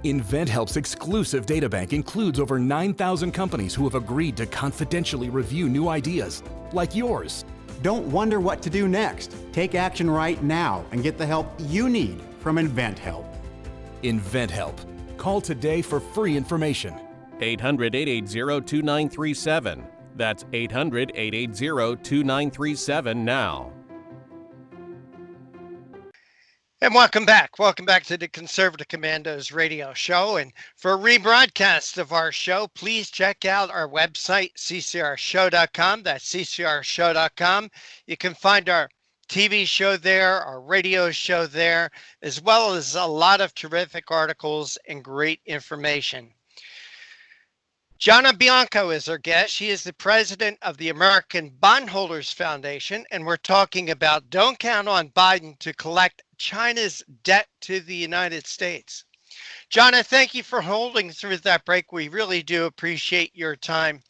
InventHelp's exclusive databank includes over 9,000 companies who have agreed to confidentially review new ideas, like yours. Don't wonder what to do next. Take action right now and get the help you need from InventHelp. InventHelp. Call today for free information. 800-880-2937. That's 800-880-2937 now. And welcome back. Welcome back to the Conservative Commandos radio show. And for a rebroadcast of our show, please check out our website, ccrshow.com. That's ccrshow.com. You can find our TV show there, our radio show there, as well as a lot of terrific articles and great information. Jonna Bianco is our guest. She is the president of the American Bondholders Foundation, and we're talking about don't count on Biden to collect China's debt to the United States. Jonna, thank you for holding through that break. We really do appreciate your time.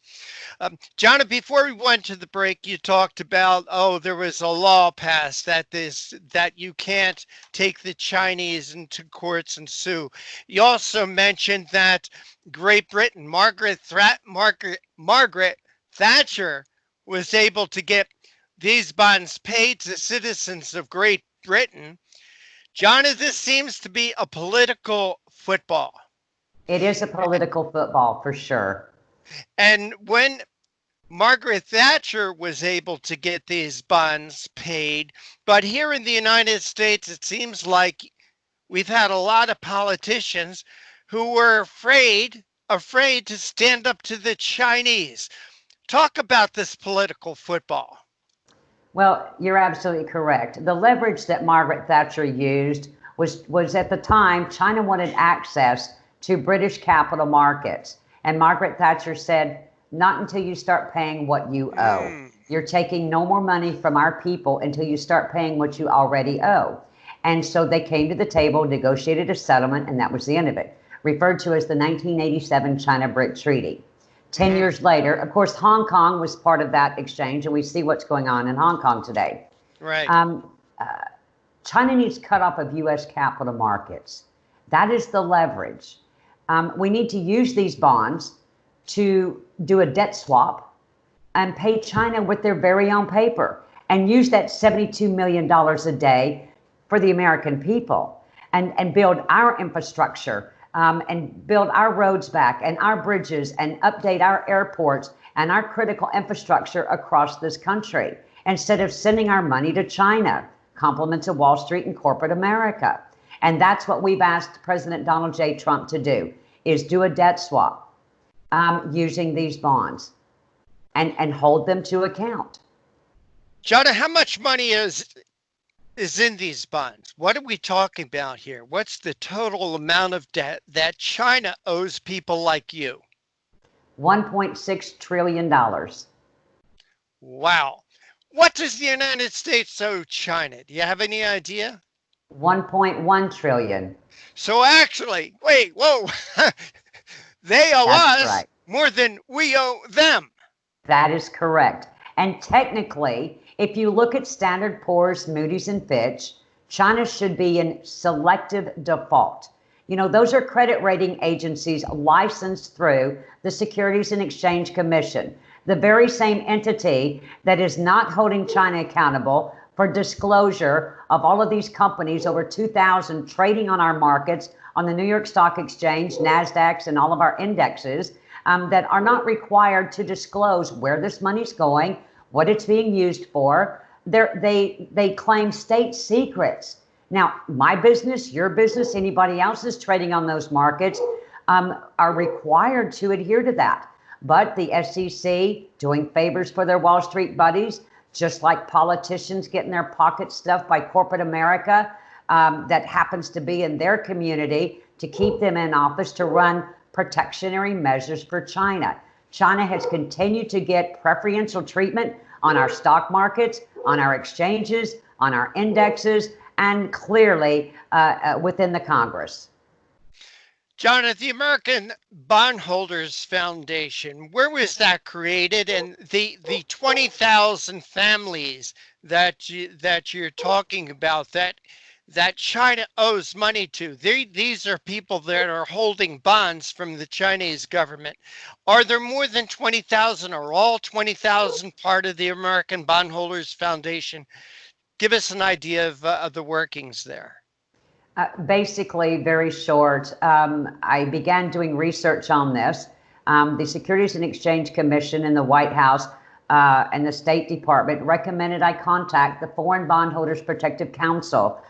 Jonna, before we went to the break, you talked about, there was a law passed that you can't take the Chinese into courts and sue. You also mentioned that Great Britain, Margaret Thatcher was able to get these bonds paid to citizens of Great Britain. Jonna, this seems to be a political football. It is a political football for sure. And when Margaret Thatcher was able to get these bonds paid, but here in the United States, it seems like we've had a lot of politicians who were afraid to stand up to the Chinese. Talk about this political football. Well, you're absolutely correct. The leverage that Margaret Thatcher used was at the time, China wanted access to British capital markets. And Margaret Thatcher said, not until you start paying what you owe. You're taking no more money from our people until you start paying what you already owe. And so they came to the table, negotiated a settlement, and that was the end of it, referred to as the 1987 China-BRIC Treaty. 10 years later, of course, Hong Kong was part of that exchange, and we see what's going on in Hong Kong today. Right. China needs cut off of U.S. capital markets. That is the leverage. We need to use these bonds to do a debt swap and pay China with their very own paper and use that $72 million a day for the American people and build our infrastructure and build our roads back and our bridges and update our airports and our critical infrastructure across this country instead of sending our money to China, compliments of Wall Street and corporate America. And that's what we've asked President Donald J. Trump to do, is do a debt swap using these bonds and hold them to account. Jonna, how much money is in these bonds? What are we talking about here? What's the total amount of debt that China owes people like you? $1.6 trillion. Wow. What does the United States owe China? Do you have any idea? 1.1 trillion. So actually, wait, whoa. They owe us more than we owe them. That is correct. And technically, if you look at Standard & Poor's, Moody's, and Fitch, China should be in selective default. You know, those are credit rating agencies licensed through the Securities and Exchange Commission, the very same entity that is not holding China accountable for disclosure of all of these companies, over 2,000 trading on our markets, on the New York Stock Exchange, NASDAQs, and all of our indexes that are not required to disclose where this money's going, what it's being used for. They claim state secrets. Now, my business, your business, anybody else's trading on those markets are required to adhere to that. But the SEC doing favors for their Wall Street buddies, just like politicians getting their pockets stuffed by corporate America that happens to be in their community to keep them in office to run protectionary measures for China. China has continued to get preferential treatment on our stock markets, on our exchanges, on our indexes, and clearly within the Congress. Jonna, the American Bondholders Foundation, where was that created? And the 20,000 families that you're talking about that China owes money to, these are people that are holding bonds from the Chinese government. Are there more than 20,000? Are all 20,000 part of the American Bondholders Foundation? Give us an idea of the workings there. Basically, very short, I began doing research on this. The Securities and Exchange Commission in the White House and the State Department recommended I contact the Foreign Bondholders Protective Council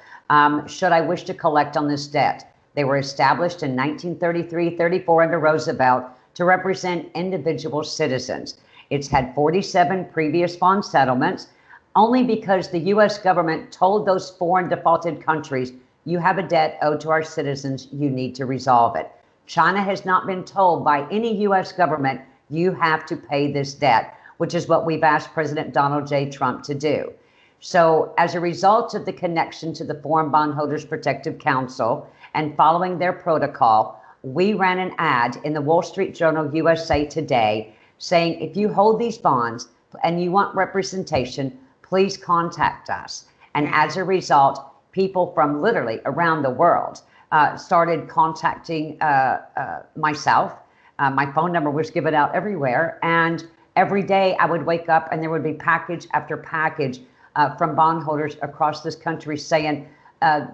should I wish to collect on this debt. They were established in 1933-34 under Roosevelt to represent individual citizens. It's had 47 previous bond settlements. only because the U.S. government told those foreign defaulted countries, you have a debt owed to our citizens, you need to resolve it. China has not been told by any U.S. government, you have to pay this debt, which is what we've asked President Donald J. Trump to do. So as a result of the connection to the Foreign Bondholders Protective Council and following their protocol, we ran an ad in the Wall Street Journal USA Today saying, if you hold these bonds and you want representation, please contact us. And as a result, people from literally around the world started contacting myself. My phone number was given out everywhere. And every day I would wake up and there would be package after package from bondholders across this country saying,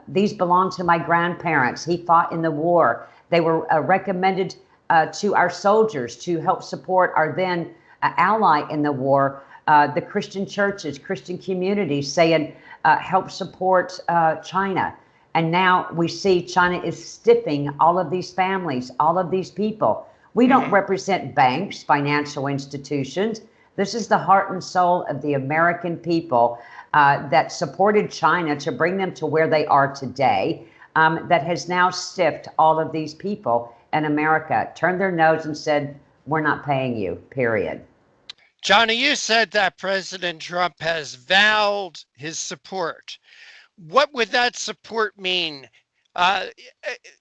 these belong to my grandparents. He fought in the war. They were recommended to our soldiers to help support our then ally in the war, the Christian churches, Christian communities saying, help support China. And now we see China is stiffing all of these families, all of these people. We don't represent banks, financial institutions. This is the heart and soul of the American people that supported China to bring them to where they are today, that has now stiffed all of these people in America, turned their nose and said, we're not paying you, period. Jonna, you said that President Trump has vowed his support. What would that support mean?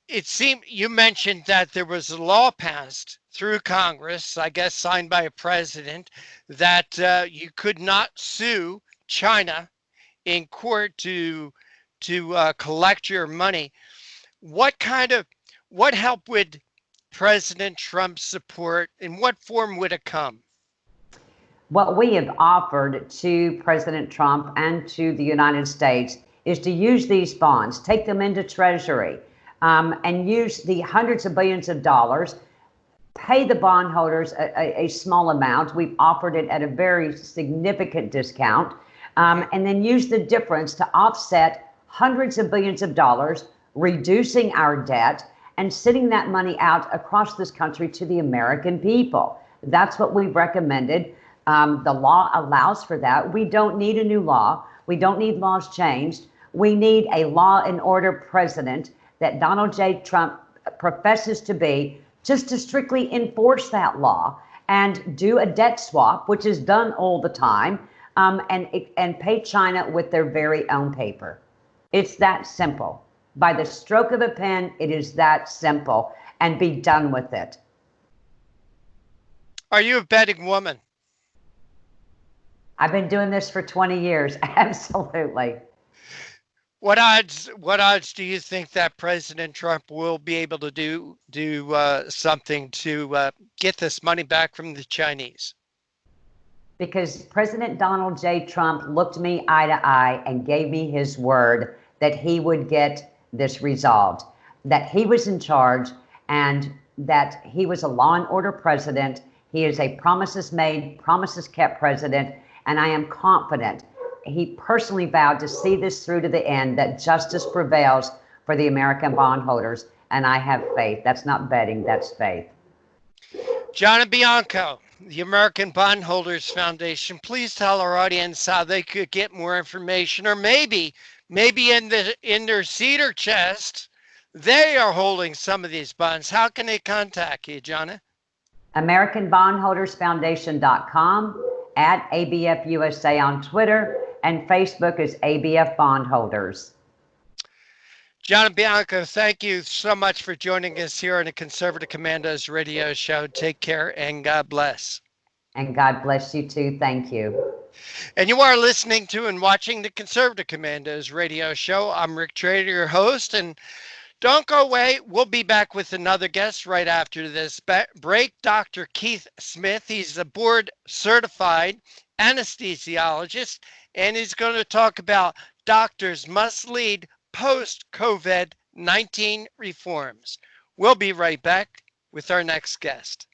It seemed you mentioned that there was a law passed through Congress, I guess signed by a president, that you could not sue China in court to collect your money. What help would President Trump support? In what form would it come? What we have offered to President Trump and to the United States is to use these bonds, take them into Treasury, and use the hundreds of billions of dollars, pay the bondholders a small amount. We've offered it at a very significant discount, and then use the difference to offset hundreds of billions of dollars, reducing our debt and sending that money out across this country to the American people. That's what we've recommended. The law allows for that. We don't need a new law. We don't need laws changed. We need a law and order president that Donald J. Trump professes to be, just to strictly enforce that law and do a debt swap, which is done all the time, and pay China with their very own paper. It's that simple. By the stroke of a pen, it is that simple, and be done with it. Are you a betting woman? I've been doing this for 20 years. Absolutely. What odds do you think that President Trump will be able to do something to get this money back from the Chinese? Because President Donald J. Trump looked me eye to eye and gave me his word that he would get this resolved, that he was in charge and that he was a law and order president. He is a promises made, promises kept president. And I am confident he personally vowed to see this through to the end, that justice prevails for the American bondholders. And I have faith. That's not betting, that's faith. Jonna Bianco, the American Bondholders Foundation, please tell our audience how they could get more information, or maybe in their cedar chest, they are holding some of these bonds. How can they contact you, Jonna? AmericanBondholdersFoundation.com, at ABF USA on Twitter, and Facebook is ABF Bondholders. Jonna Bianco, thank you so much for joining us here on the Conservative Commandos radio show. Take care and God bless. And God bless you too. Thank you. And you are listening to and watching the Conservative Commandos radio show. I'm Rick Trader, your host, and don't go away. We'll be back with another guest right after this break. Dr. Keith Smith. He's a board certified anesthesiologist, and he's going to talk about doctors must lead post-COVID-19 reforms. We'll be right back with our next guest.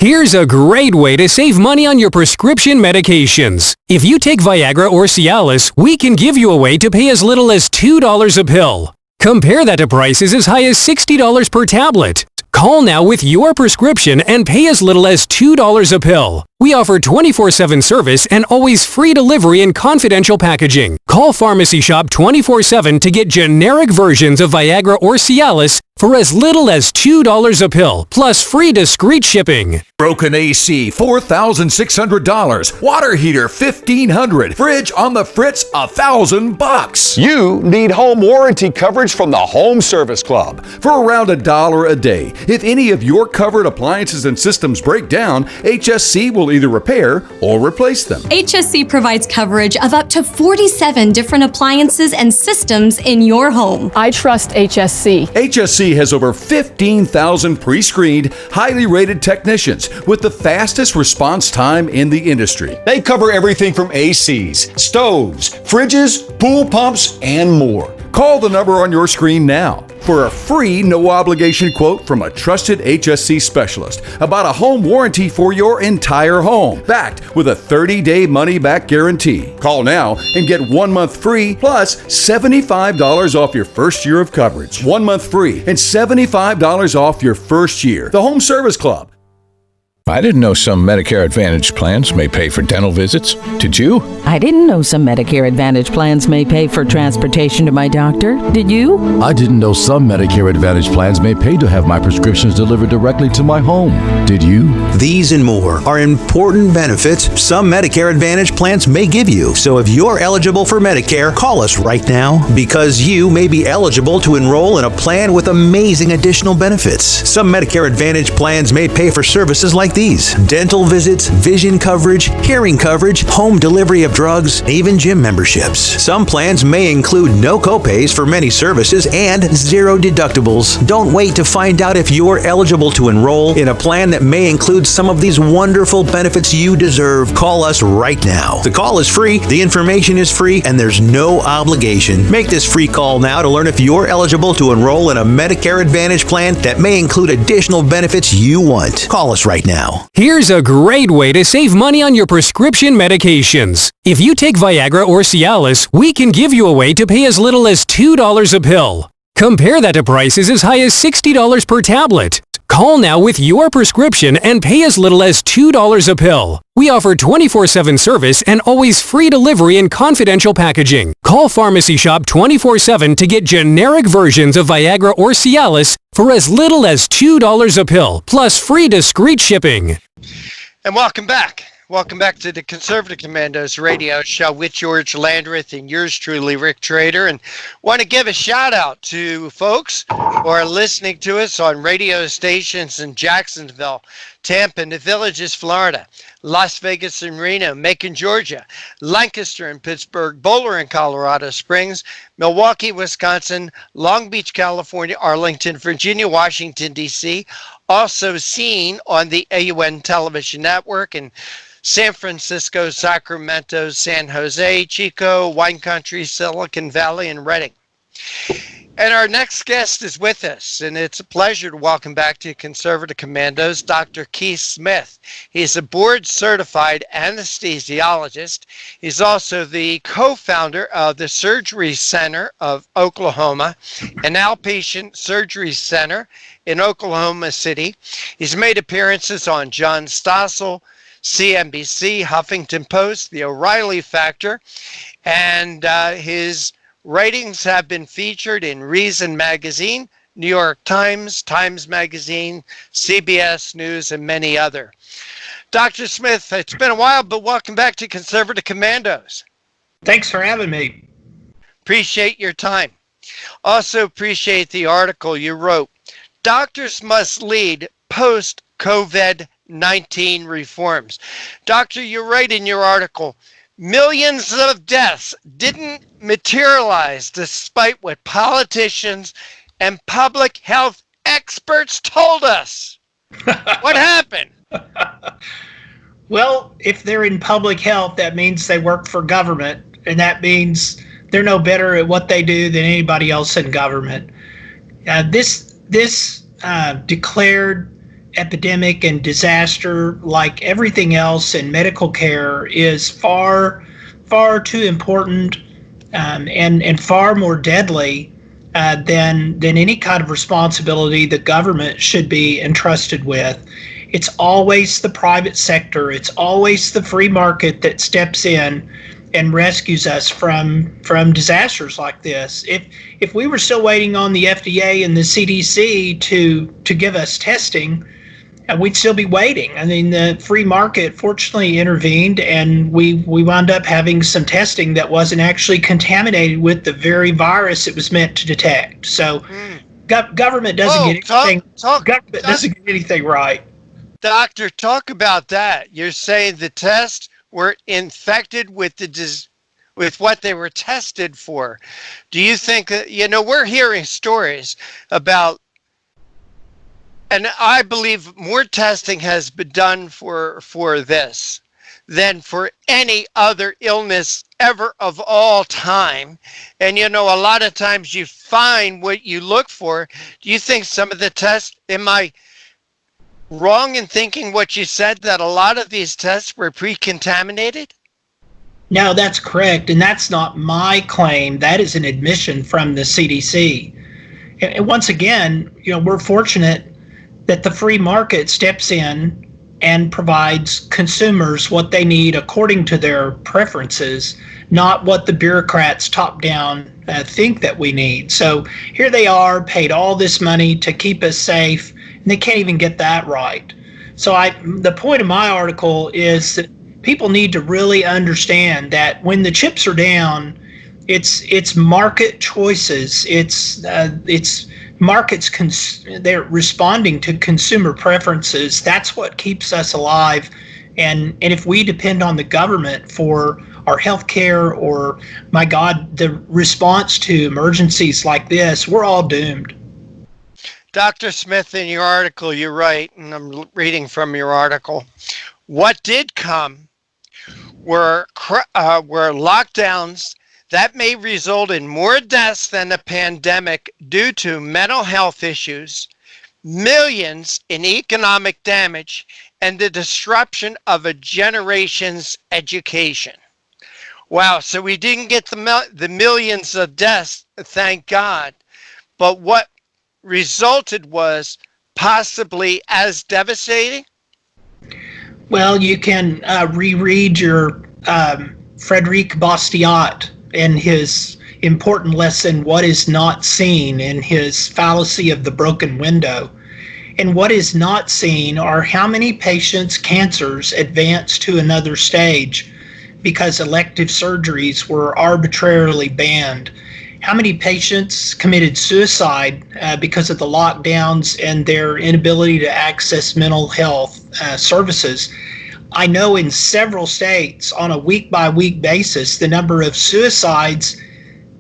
Here's a great way to save money on your prescription medications. If you take Viagra or Cialis, we can give you a way to pay as little as $2 a pill. Compare that to prices as high as $60 per tablet. Call now with your prescription and pay as little as $2 a pill. We offer 24/7 service and always free delivery and confidential packaging. Call Pharmacy Shop 24/7 to get generic versions of Viagra or Cialis for as little as $2 a pill, plus free discreet shipping. Broken AC, $4,600. Water heater, $1,500. Fridge on the fritz, $1,000. You need home warranty coverage from the Home Service Club for around $1 a day. If any of your covered appliances and systems break down, HSC will either repair or replace them. HSC provides coverage of up to 47 different appliances and systems in your home. I trust HSC. HSC has over 15,000 pre-screened, highly rated technicians with the fastest response time in the industry. They cover everything from ACs, stoves, fridges, pool pumps, and more. Call the number on your screen now for a free no-obligation quote from a trusted HSC specialist about a home warranty for your entire home, backed with a 30-day money-back guarantee. Call now and get 1 month free plus $75 off your first year of coverage. 1 month free and $75 off your first year. The Home Service Club. I didn't know some Medicare Advantage plans may pay for dental visits. Did you? I didn't know some Medicare Advantage plans may pay for transportation to my doctor. Did you? I didn't know some Medicare Advantage plans may pay to have my prescriptions delivered directly to my home. Did you? These and more are important benefits some Medicare Advantage plans may give you. So if you're eligible for Medicare, call us right now because you may be eligible to enroll in a plan with amazing additional benefits. Some Medicare Advantage plans may pay for services like these: dental visits, vision coverage, hearing coverage, home delivery of drugs, even gym memberships. Some plans may include no copays for many services and 0 deductibles. Don't wait to find out if you're eligible to enroll in a plan that may include some of these wonderful benefits you deserve. Call us right now. The call is free, the information is free, and there's no obligation. Make this free call now to learn if you're eligible to enroll in a Medicare Advantage plan that may include additional benefits you want. Call us right now. Here's a great way to save money on your prescription medications. If you take Viagra or Cialis, we can give you a way to pay as little as $2 a pill. Compare that to prices as high as $60 per tablet. Call now with your prescription and pay as little as $2 a pill. We offer 24/7 service and always free delivery and confidential packaging. Call Pharmacy Shop 24/7 to get generic versions of Viagra or Cialis for as little as $2 a pill, plus free discreet shipping. And welcome back. Welcome back to the Conservative Commandos radio show with George Landrith and yours truly, Rick Trader. And want to give a shout out to folks who are listening to us on radio stations in Jacksonville, Tampa, and the Villages, Florida, Las Vegas and Reno, Macon, Georgia, Lancaster and Pittsburgh, Boulder and Colorado Springs, Milwaukee, Wisconsin, Long Beach, California, Arlington, Virginia, Washington, D.C., also seen on the AUN television network in San Francisco, Sacramento, San Jose, Chico, Wine Country, Silicon Valley, and Redding. And our next guest is with us, and it's a pleasure to welcome back to Conservative Commandos, Dr. Keith Smith. He's a board-certified anesthesiologist. He's also the co-founder of the Surgery Center of Oklahoma, an outpatient surgery center in Oklahoma City. He's made appearances on John Stossel, CNBC, Huffington Post, The O'Reilly Factor, and his writings have been featured in Reason Magazine, New York Times, Times Magazine, CBS News, and many other. Dr. Smith, it's been a while, but welcome back to Conservative Commandos. Thanks for having me. Appreciate your time. Also appreciate the article you wrote. Doctors must lead post-COVID-19 reforms. Doctor, you write in your article, millions of deaths didn't materialize despite what politicians and public health experts told us. What happened? Well, if they're in public health, that means they work for government, and that means they're no better at what they do than anybody else in government. This declared epidemic and disaster, like everything else in medical care, is far, far too important and far more deadly than any kind of responsibility the government should be entrusted with. It's always the private sector. It's always the free market that steps in and rescues us from disasters like this. If we were still waiting on the FDA and the CDC to give us testing, we'd still be waiting. I mean, the free market fortunately intervened, and we wound up having some testing that wasn't actually contaminated with the very virus it was meant to detect. So, government doesn't get anything. Government doesn't get anything right. Doctor, talk about that. You're saying the tests were infected with with what they were tested for. Do you think that, we're hearing stories about, and I believe more testing has been done for this than for any other illness ever of all time. And a lot of times you find what you look for. Do you think some of the tests, am I wrong in thinking what you said, that a lot of these tests were pre-contaminated? No, that's correct. And that's not my claim. That is an admission from the CDC. And once again, we're fortunate that the free market steps in and provides consumers what they need according to their preferences, not what the bureaucrats top down think that we need. So here they are, paid all this money to keep us safe, and they can't even get that right. So the point of my article is that people need to really understand that when the chips are down, it's market choices. It's markets. They're responding to consumer preferences. That's what keeps us alive. And if we depend on the government for our health care or, my God, the response to emergencies like this, we're all doomed. Dr. Smith, in your article, you write, and I'm reading from your article, what did come were lockdowns that may result in more deaths than a pandemic due to mental health issues, millions in economic damage, and the disruption of a generation's education. Wow, so we didn't get the millions of deaths, thank God, but what resulted was possibly as devastating? Well, you can reread your Frederic Bastiat and his important lesson, What is Not Seen, in his fallacy of the broken window. And what is not seen are how many patients' cancers advance to another stage because elective surgeries were arbitrarily banned. How many patients committed suicide because of the lockdowns and their inability to access mental health services. I know in several states on a week-by-week basis, the number of suicides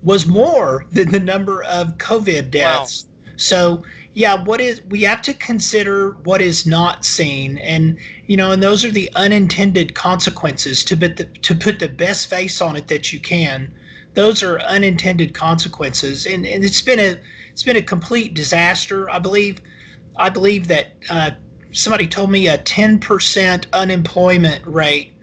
was more than the number of COVID deaths. Wow. So, yeah, we have to consider what is not seen, and and those are the unintended consequences. To put the best face on it that you can, those are unintended consequences, and it's been a complete disaster. I believe that somebody told me a 10% unemployment rate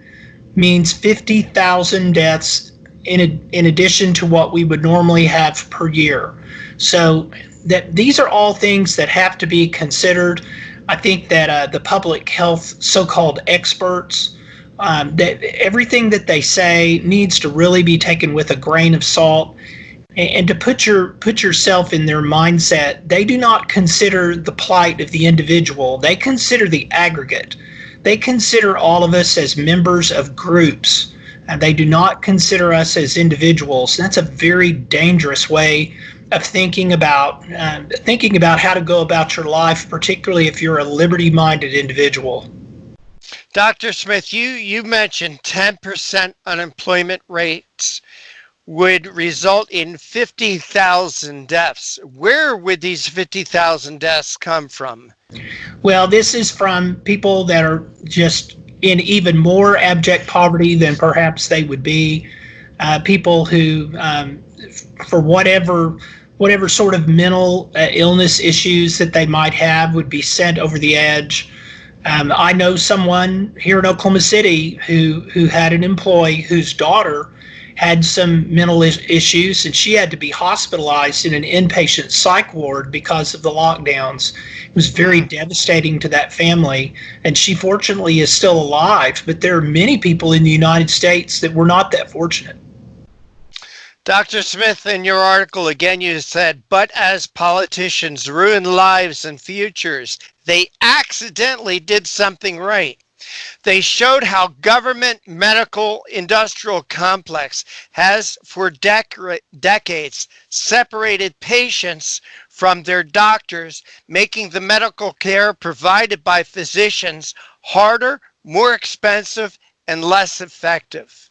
means 50,000 deaths in addition to what we would normally have per year. So that these are all things that have to be considered. I think that the public health so-called experts, that everything that they say needs to really be taken with a grain of salt, and to put yourself in their mindset. They do not consider the plight of the individual. They consider the aggregate. They consider all of us as members of groups, and they do not consider us as individuals. That's a very dangerous way of thinking about how to go about your life, particularly if you're a liberty-minded individual. Dr. Smith, you mentioned 10% unemployment rates would result in 50,000 deaths. Where would these 50,000 deaths come from? Well, this is from people that are just in even more abject poverty than perhaps they would be. People who, for whatever whatever sort of mental illness issues that they might have would be sent over the edge. I know someone here in Oklahoma City who had an employee whose daughter had some mental issues, and she had to be hospitalized in an inpatient psych ward because of the lockdowns. It was very devastating to that family, and she fortunately is still alive, but there are many people in the United States that were not that fortunate. Dr. Smith, in your article, again, you said, but as politicians ruin lives and futures, they accidentally did something right. They showed how government medical industrial complex has for decades separated patients from their doctors, making the medical care provided by physicians harder, more expensive, and less effective.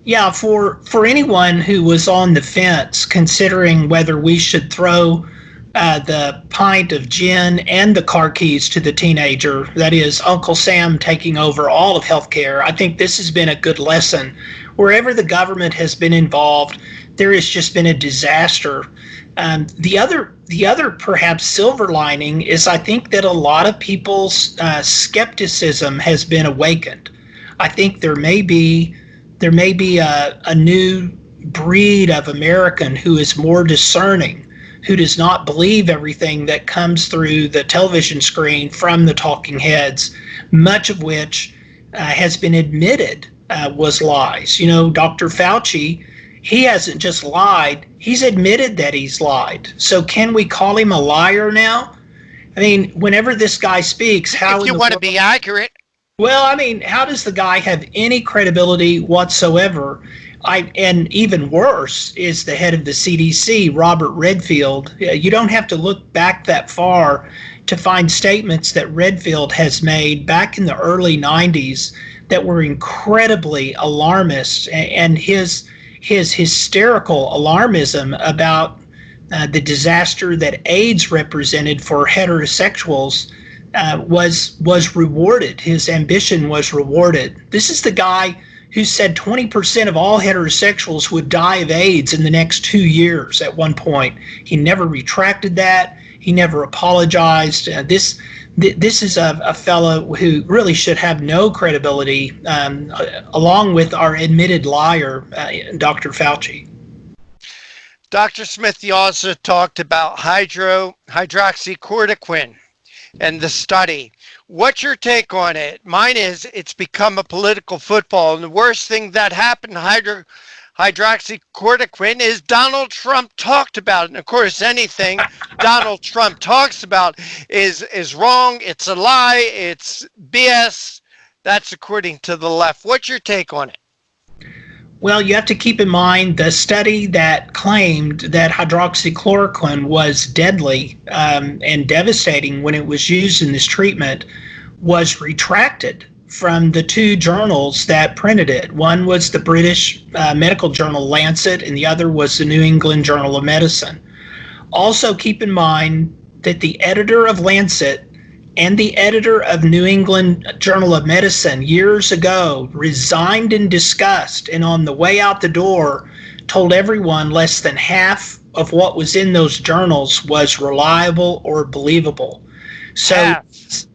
Yeah, for anyone who was on the fence considering whether we should throw the pint of gin and the car keys to the teenager, that is Uncle Sam taking over all of healthcare, I think this has been a good lesson. Wherever the government has been involved, there has just been a disaster. The other perhaps silver lining is I think that a lot of people's skepticism has been awakened. I think there may be a new breed of American who is more discerning, who does not believe everything that comes through the television screen from the talking heads, much of which has been admitted was lies. You know, Dr. Fauci, he hasn't just lied, he's admitted that he's lied. So can we call him a liar now? I mean, whenever this guy speaks, how... If you want to be accurate. Well, I mean, how does the guy have any credibility whatsoever? And even worse is the head of the CDC, Robert Redfield. You don't have to look back that far to find statements that Redfield has made back in the early 90s that were incredibly alarmist. And his hysterical alarmism about the disaster that AIDS represented for heterosexuals was rewarded. His ambition was rewarded. This is the guy who said 20% of all heterosexuals would die of AIDS in the next 2 years at one point. He never retracted that. He never apologized. This is a fellow who really should have no credibility, along with our admitted liar, Dr. Fauci. Dr. Smith, you also talked about hydroxychloroquine and the study. What's your take on it? Mine is it's become a political football, and the worst thing that happened to hydroxychloroquine is Donald Trump talked about it. And of course, anything Donald Trump talks about is wrong, it's a lie, it's BS. That's according to the left. What's your take on it? Well, you have to keep in mind the study that claimed that hydroxychloroquine was deadly and devastating when it was used in this treatment was retracted from the two journals that printed it. One was the British medical journal Lancet, and the other was the New England Journal of Medicine. Also keep in mind that the editor of Lancet and the editor of New England Journal of Medicine years ago resigned in disgust, and on the way out the door told everyone less than half of what was in those journals was reliable or believable. So half.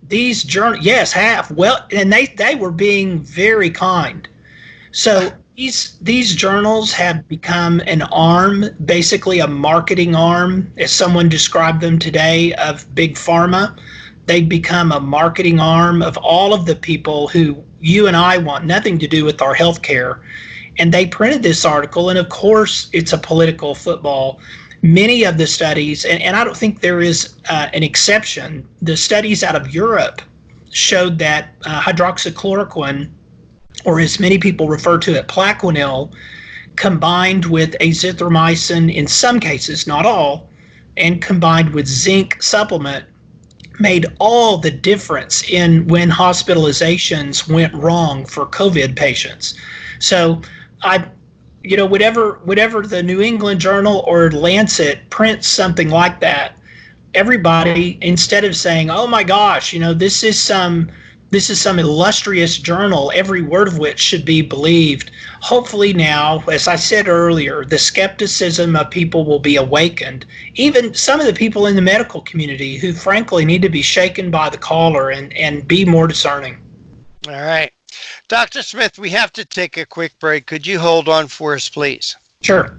These journals, yes, half. Well, and they were being very kind. So these journals have become an arm, basically a marketing arm, as someone described them today, of Big Pharma. They've become a marketing arm of all of the people who you and I want nothing to do with our health care. And they printed this article, and of course, it's a political football. Many of the studies, and I don't think there is an exception, the studies out of Europe showed that hydroxychloroquine, or as many people refer to it, Plaquenil, combined with azithromycin in some cases, not all, and combined with zinc supplement, made all the difference in when hospitalizations went wrong for COVID patients. So whatever the New England Journal or Lancet prints something like that, everybody, instead of saying, oh my gosh, this is some This is some illustrious journal, every word of which should be believed. Hopefully now, as I said earlier, the skepticism of people will be awakened. Even some of the people in the medical community who frankly need to be shaken by the caller and be more discerning. All right. Dr. Smith, we have to take a quick break. Could you hold on for us, please? Sure.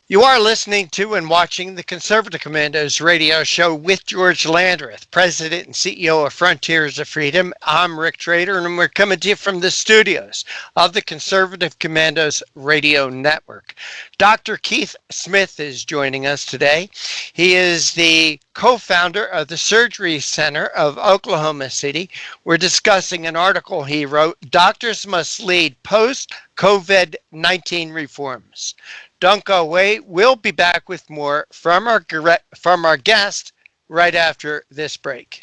You are listening to and watching the Conservative Commandos radio show with George Landrith, President and CEO of Frontiers of Freedom. I'm Rick Trader, and we're coming to you from the studios of the Conservative Commandos radio network. Dr. Keith Smith is joining us today. He is the co-founder of the Surgery Center of Oklahoma City. We're discussing an article he wrote, Doctors Must Lead Post-COVID-19 Reforms. Don't go away. We'll be back with more from our guest right after this break.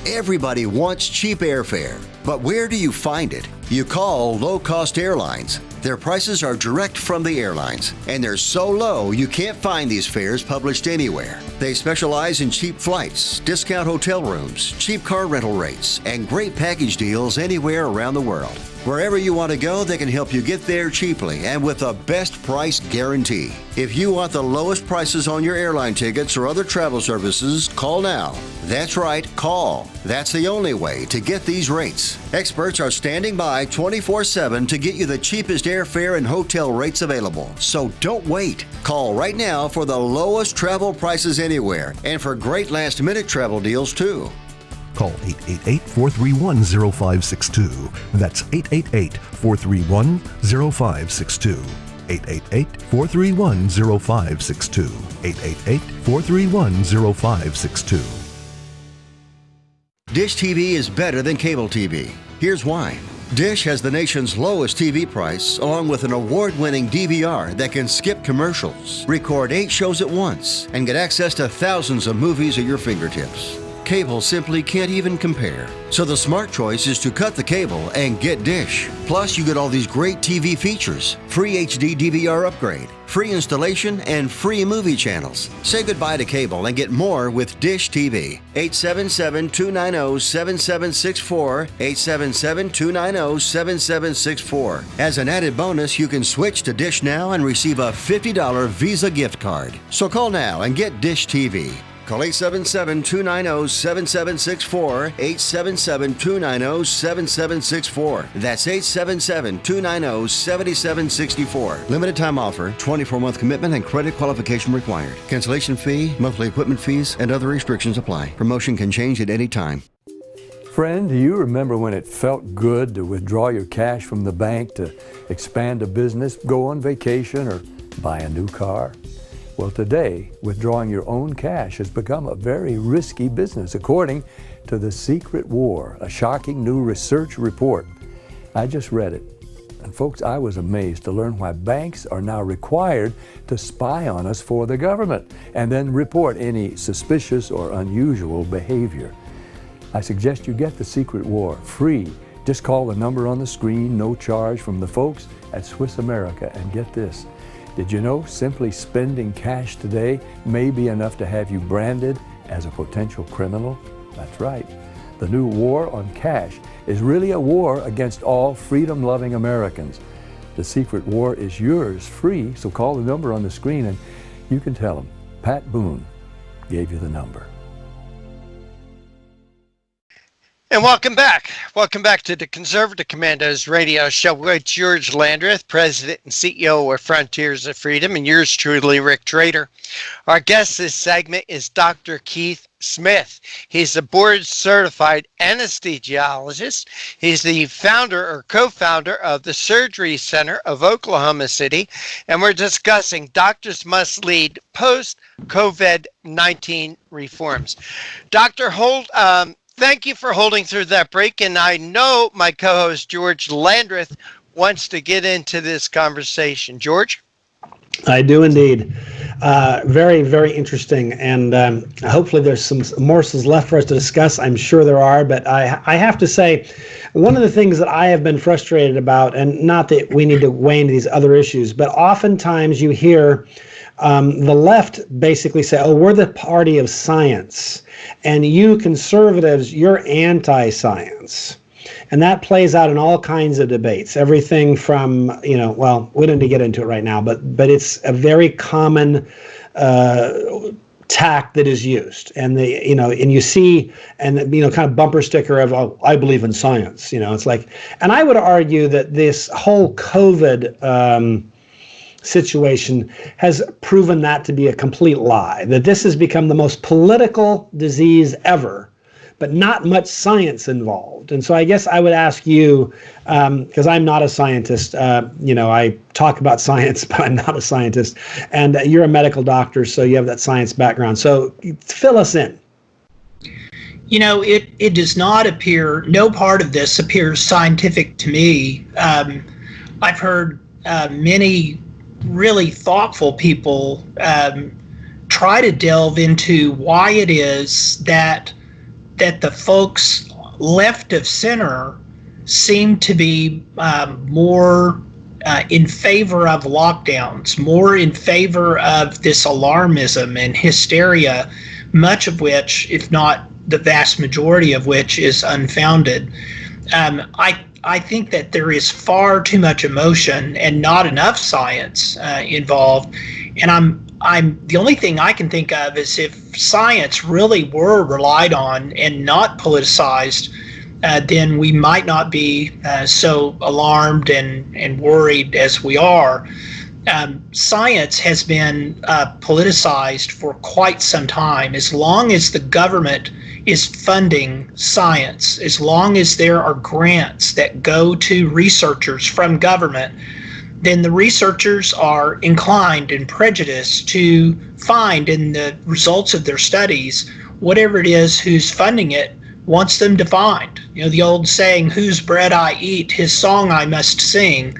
Everybody wants cheap airfare, but where do you find it? You call low-cost airlines. Their prices are direct from the airlines, and they're so low you can't find these fares published anywhere. They specialize in cheap flights, discount hotel rooms, cheap car rental rates, and great package deals anywhere around the world. Wherever you want to go, they can help you get there cheaply and with a best price guarantee. If you want the lowest prices on your airline tickets or other travel services, call now. That's right, call. That's the only way to get these rates. Experts are standing by 24/7 to get you the cheapest airfare and hotel rates available. So don't wait. Call right now for the lowest travel prices anywhere and for great last-minute travel deals too. Call 888-431-0562. That's 888-431-0562. 888-431-0562. 888-431-0562. Dish TV is better than cable TV. Here's why. Dish has the nation's lowest TV price, along with an award-winning DVR that can skip commercials, record 8 shows at once, and get access to thousands of movies at your fingertips. Cable simply can't even compare. So the smart choice is to cut the cable and get Dish. Plus, you get all these great TV features, free HD DVR upgrade, free installation, and free movie channels. Say goodbye to cable and get more with Dish TV. 877-290-7764, 877-290-7764. As an added bonus, you can switch to Dish now and receive a $50 Visa gift card. So call now and get Dish TV. Call 877-290-7764, 877-290-7764. That's 877-290-7764. Limited time offer, 24-month commitment and credit qualification required. Cancellation fee, monthly equipment fees, and other restrictions apply. Promotion can change at any time. Friend, do you remember when it felt good to withdraw your cash from the bank to expand a business, go on vacation, or buy a new car? Well, today, withdrawing your own cash has become a very risky business, according to The Secret War, a shocking new research report. I just read it. And folks, I was amazed to learn why banks are now required to spy on us for the government and then report any suspicious or unusual behavior. I suggest you get The Secret War free. Just call the number on the screen, no charge, from the folks at Swiss America, and get this. Did you know simply spending cash today may be enough to have you branded as a potential criminal? That's right. The new war on cash is really a war against all freedom-loving Americans. The Secret War is yours free, so call the number on the screen and you can tell them Pat Boone gave you the number. And welcome back. Welcome back to the Conservative Commandos radio show with George Landrith, President and CEO of Frontiers of Freedom, and yours truly, Rick Trader. Our guest this segment is Dr. Keith Smith. He's a board-certified anesthesiologist. He's the founder or co-founder of the Surgery Center of Oklahoma City, and we're discussing Doctors Must Lead Post-COVID-19 Reforms. Dr. Holt, thank you for holding through that break, and I know my co-host George Landrith wants to get into this conversation. George? I do indeed. Very, very interesting, and hopefully there's some morsels left for us to discuss. I'm sure there are, but I have to say, one of the things that I have been frustrated about, and not that we need to weigh into these other issues, but oftentimes you hear the left basically say, oh, we're the party of science, and you conservatives, you're anti-science. And that plays out in all kinds of debates, everything from, well, we don't need to get into it right now, but it's a very common tack that is used. And and you see, and kind of bumper sticker of, oh, I believe in science. It's like, and I would argue that this whole COVID situation has proven that to be a complete lie, that this has become the most political disease ever, but not much science involved. And so I guess I would ask you, because I'm not a scientist, I talk about science, but I'm not a scientist, and you're a medical doctor, so you have that science background. So fill us in. It does not appear, no part of this appears scientific to me. I've heard many really thoughtful people try to delve into why it is that the folks left of center seem to be more in favor of lockdowns, more in favor of this alarmism and hysteria, much of which, if not the vast majority of which, is unfounded. I think that there is far too much emotion and not enough science involved, and I'm the only thing I can think of is if science really were relied on and not politicized, then we might not be so alarmed and worried as we are. Science has been politicized for quite some time. As long as the government is funding science, as long as there are grants that go to researchers from government, then the researchers are inclined and prejudiced to find in the results of their studies whatever it is who's funding it wants them to find. The old saying, whose bread I eat, his song I must sing.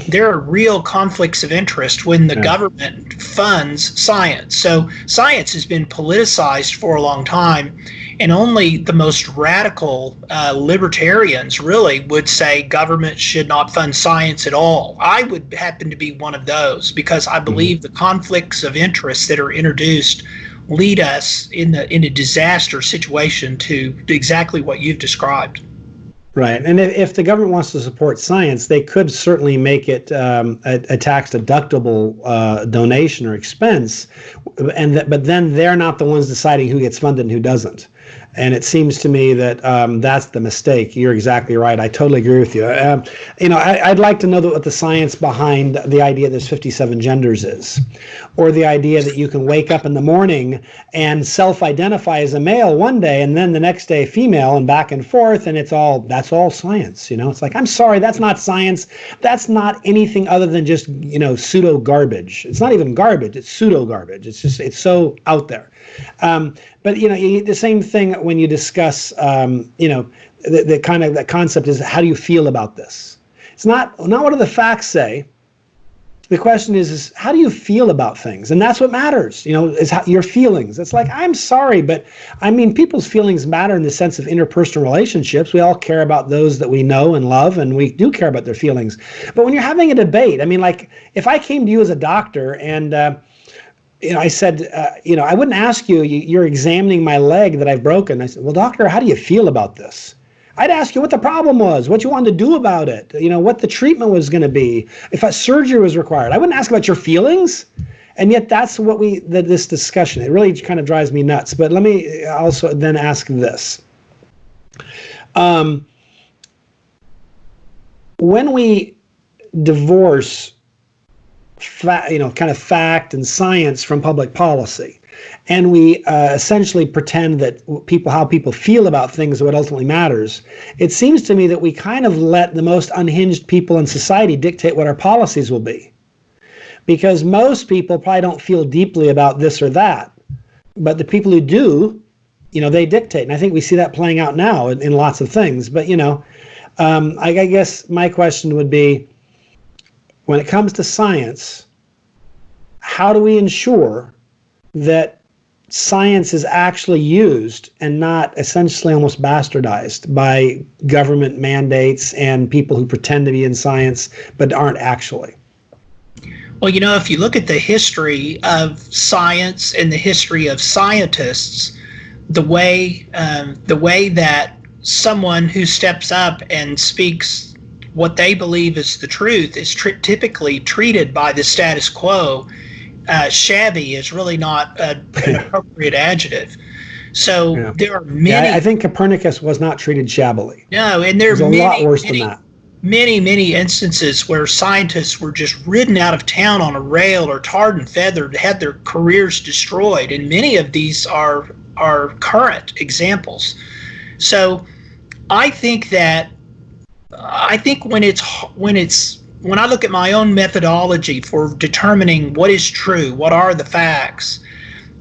There are real conflicts of interest when the government funds science. So science has been politicized for a long time, and only the most radical libertarians really would say government should not fund science at all. I would happen to be one of those because I believe the conflicts of interest that are introduced lead us in a disaster situation to exactly what you've described. Right, and if the government wants to support science, they could certainly make it a tax-deductible donation or expense, but then they're not the ones deciding who gets funded and who doesn't. And it seems to me that that's the mistake. You're exactly right. I totally agree with you. I'd like to know what the science behind the idea there's 57 genders is, or the idea that you can wake up in the morning and self-identify as a male one day and then the next day female and back and forth, and that's all science. It's like, I'm sorry, that's not science. That's not anything other than just pseudo garbage. It's not even garbage. It's pseudo garbage. It's so out there. But the same thing when you discuss, the kind of that concept is, how do you feel about this? It's not what do the facts say. The question is how do you feel about things? And that's what matters, is your feelings. It's like, I'm sorry, but I mean, people's feelings matter in the sense of interpersonal relationships. We all care about those that we know and love, and we do care about their feelings. But when you're having a debate, I mean, like if I came to you as a doctor and, I said, I wouldn't ask you, you're examining my leg that I've broken. I said, well, doctor, how do you feel about this? I'd ask you what the problem was, what you wanted to do about it, what the treatment was going to be, if a surgery was required. I wouldn't ask about your feelings. And yet that's what this discussion, it really kind of drives me nuts. But let me also then ask this. When we divorce kind of fact and science from public policy, and we essentially pretend that how people feel about things are what ultimately matters, it seems to me that we kind of let the most unhinged people in society dictate what our policies will be. Because most people probably don't feel deeply about this or that, but the people who do, they dictate. And I think we see that playing out now in lots of things. But, I guess my question would be, when it comes to science, how do we ensure that science is actually used and not essentially almost bastardized by government mandates and people who pretend to be in science but aren't actually? Well, if you look at the history of science and the history of scientists, the way that someone who steps up and speaks what they believe is the truth is typically treated by the status quo. Shabby is really not an appropriate adjective. So there are many. Yeah, I think Copernicus was not treated shabbily. No, and there are a lot worse than that. Many instances where scientists were just ridden out of town on a rail or tarred and feathered, had their careers destroyed, and many of these are current examples. So I think when I look at my own methodology for determining what is true, what are the facts,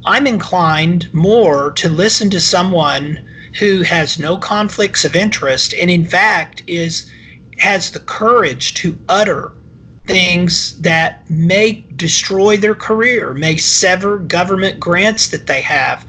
I'm inclined more to listen to someone who has no conflicts of interest and in fact has the courage to utter things that may destroy their career, may sever government grants that they have.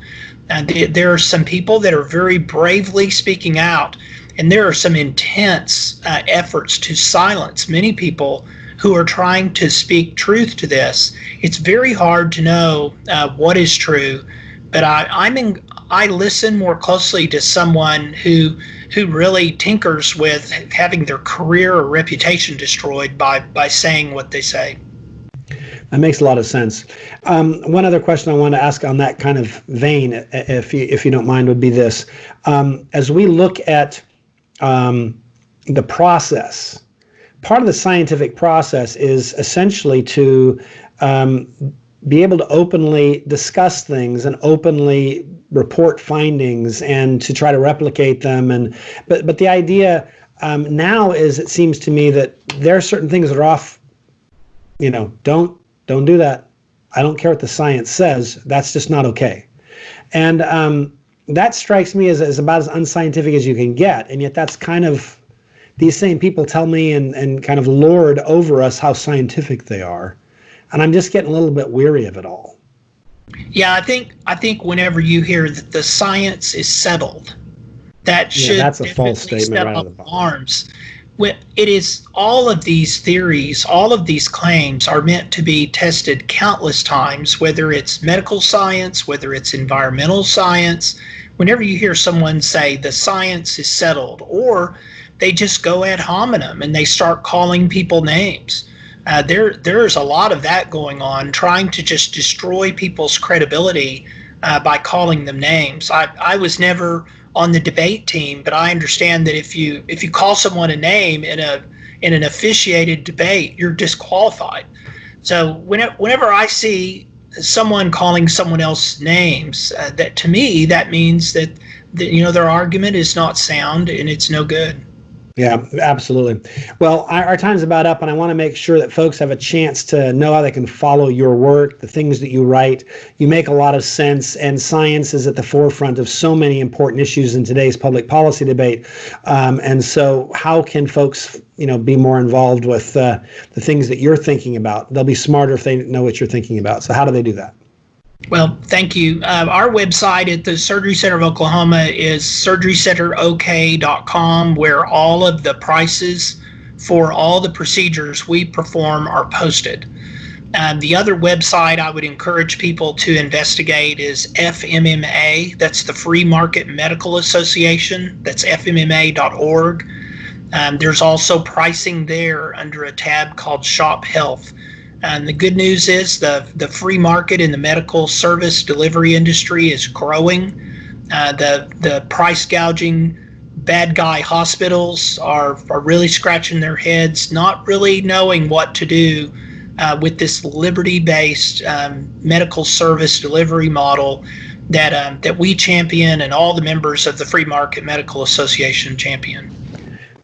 And there are some people that are very bravely speaking out, and there are some intense efforts to silence many people who are trying to speak truth to this. It's very hard to know what is true, but I listen more closely to someone who really tinkers with having their career or reputation destroyed by saying what they say. That makes a lot of sense. One other question I want to ask on that kind of vein, if you don't mind, would be this. As we look at the process, part of the scientific process is essentially to be able to openly discuss things and openly report findings and to try to replicate them. But the idea now is, it seems to me, that there are certain things that are off. Don't do that. I don't care what the science says. That's just not okay. And that strikes me as about as unscientific as you can get. And yet that's kind of, these same people tell me and kind of lord over us how scientific they are. And I'm just getting a little bit weary of it all. Yeah, I think whenever you hear that the science is settled, that should that's a false statement right out of the alarms. It is, all of these theories, all of these claims are meant to be tested countless times, whether it's medical science, whether it's environmental science. Whenever you hear someone say the science is settled, or they just go ad hominem and they start calling people names. There's a lot of that going on, trying to just destroy people's credibility by calling them names. I was never on the debate team, but I understand that if you call someone a name in an officiated debate, you're disqualified. So whenever I see someone calling someone else names, that to me that means that their argument is not sound and it's no good. Yeah, absolutely. Well, our time's about up, and I want to make sure that folks have a chance to know how they can follow your work, the things that you write. You make a lot of sense, and science is at the forefront of so many important issues in today's public policy debate. And so how can folks, be more involved with the things that you're thinking about? They'll be smarter if they know what you're thinking about. So how do they do that? Well, thank you. Our website at the Surgery Center of Oklahoma is surgerycenterok.com, where all of the prices for all the procedures we perform are posted. The other website I would encourage people to investigate is FMMA. That's the Free Market Medical Association. That's FMMA.org. There's also pricing there under a tab called Shop Health. And the good news is the free market in the medical service delivery industry is growing. The price gouging bad guy hospitals are really scratching their heads, not really knowing what to do with this liberty-based medical service delivery model that we champion and all the members of the Free Market Medical Association champion.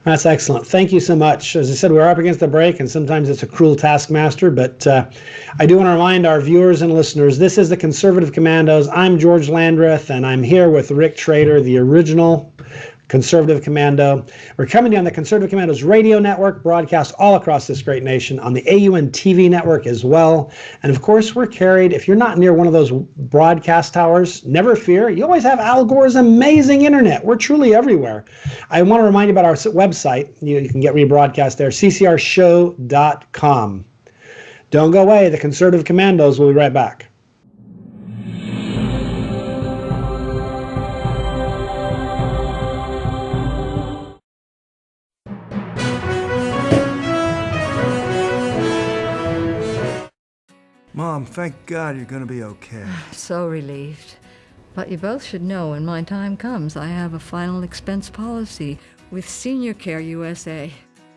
That's excellent. Thank you so much. As I said, we're up against the break, and sometimes it's a cruel taskmaster, but I do want to remind our viewers and listeners, this is the Conservative Commandos. I'm George Landrith, and I'm here with Rick Trader, the original Conservative Commando. We're coming to you on the Conservative Commandos radio network, broadcast all across this great nation, on the AUN TV network as well. And of course, we're carried, if you're not near one of those broadcast towers, never fear. You always have Al Gore's amazing internet. We're truly everywhere. I want to remind you about our website. You can get rebroadcast there, ccrshow.com. Don't go away. The Conservative Commandos will be right back. Mom, thank God you're gonna be okay. So relieved. But you both should know when my time comes, I have a final expense policy with Senior Care USA.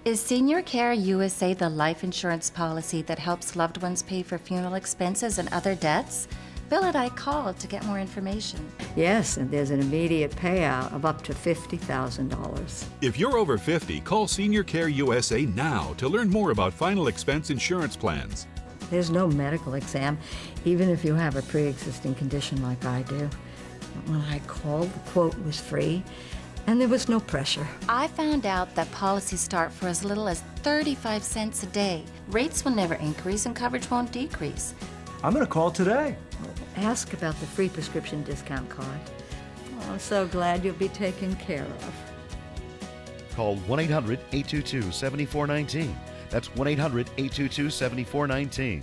Is Senior Care USA the life insurance policy that helps loved ones pay for funeral expenses and other debts? Bill and I called to get more information. Yes, and there's an immediate payout of up to $50,000. If you're over 50, call Senior Care USA now to learn more about final expense insurance plans. There's no medical exam, even if you have a pre-existing condition like I do. When I called, the quote was free, and there was no pressure. I found out that policies start for as little as 35 cents a day. Rates will never increase and coverage won't decrease. I'm gonna call today. Ask about the free prescription discount card. Oh, I'm so glad you'll be taken care of. Call 1-800-822-7419. That's 1-800-822-7419.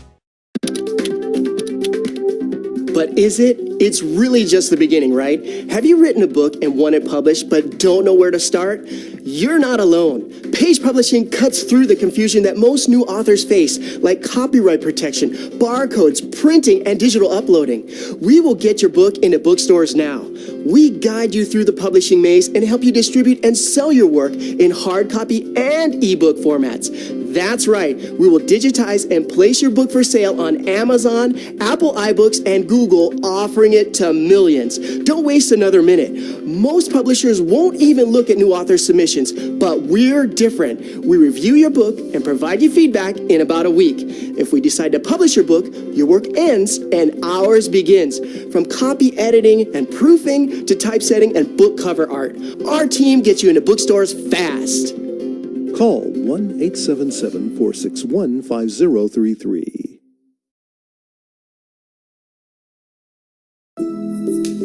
But is it? It's really just the beginning, right? Have you written a book and want it published but don't know where to start? You're not alone. Page Publishing cuts through the confusion that most new authors face, like copyright protection, barcodes, printing, and digital uploading. We will get your book into bookstores now. We guide you through the publishing maze and help you distribute and sell your work in hard copy and ebook formats. That's right. We will digitize and place your book for sale on Amazon, Apple iBooks, and Google, offering it to millions. Don't waste another minute. Most publishers won't even look at new author submissions, but we're different. We review your book and provide you feedback in about a week. If we decide to publish your book, your work ends and ours begins. From copy editing and proofing to typesetting and book cover art, our team gets you into bookstores fast. Call 1-877-461-5033.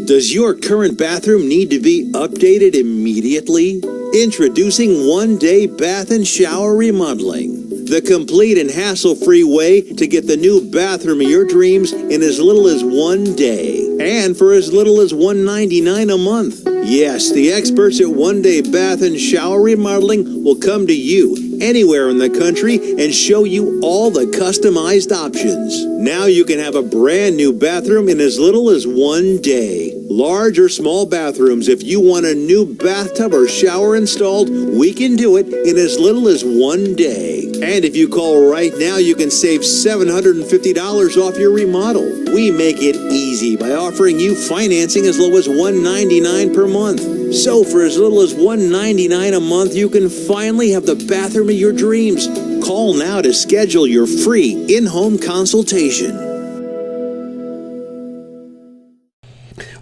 Does your current bathroom need to be updated immediately? Introducing one-day bath and shower remodeling. The complete and hassle-free way to get the new bathroom of your dreams in as little as 1 day. And for as little as $199 a month. Yes, the experts at One Day Bath and Shower Remodeling will come to you anywhere in the country and show you all the customized options. Now you can have a brand new bathroom in as little as 1 day. Large or small bathrooms, if you want a new bathtub or shower installed, we can do it in as little as 1 day. And if you call right now, you can save $750 off your remodel. We make it easy by offering you financing as low as $199 per month. So for as little as $199 a month, you can finally have the bathroom of your dreams. Call now to schedule your free in-home consultation.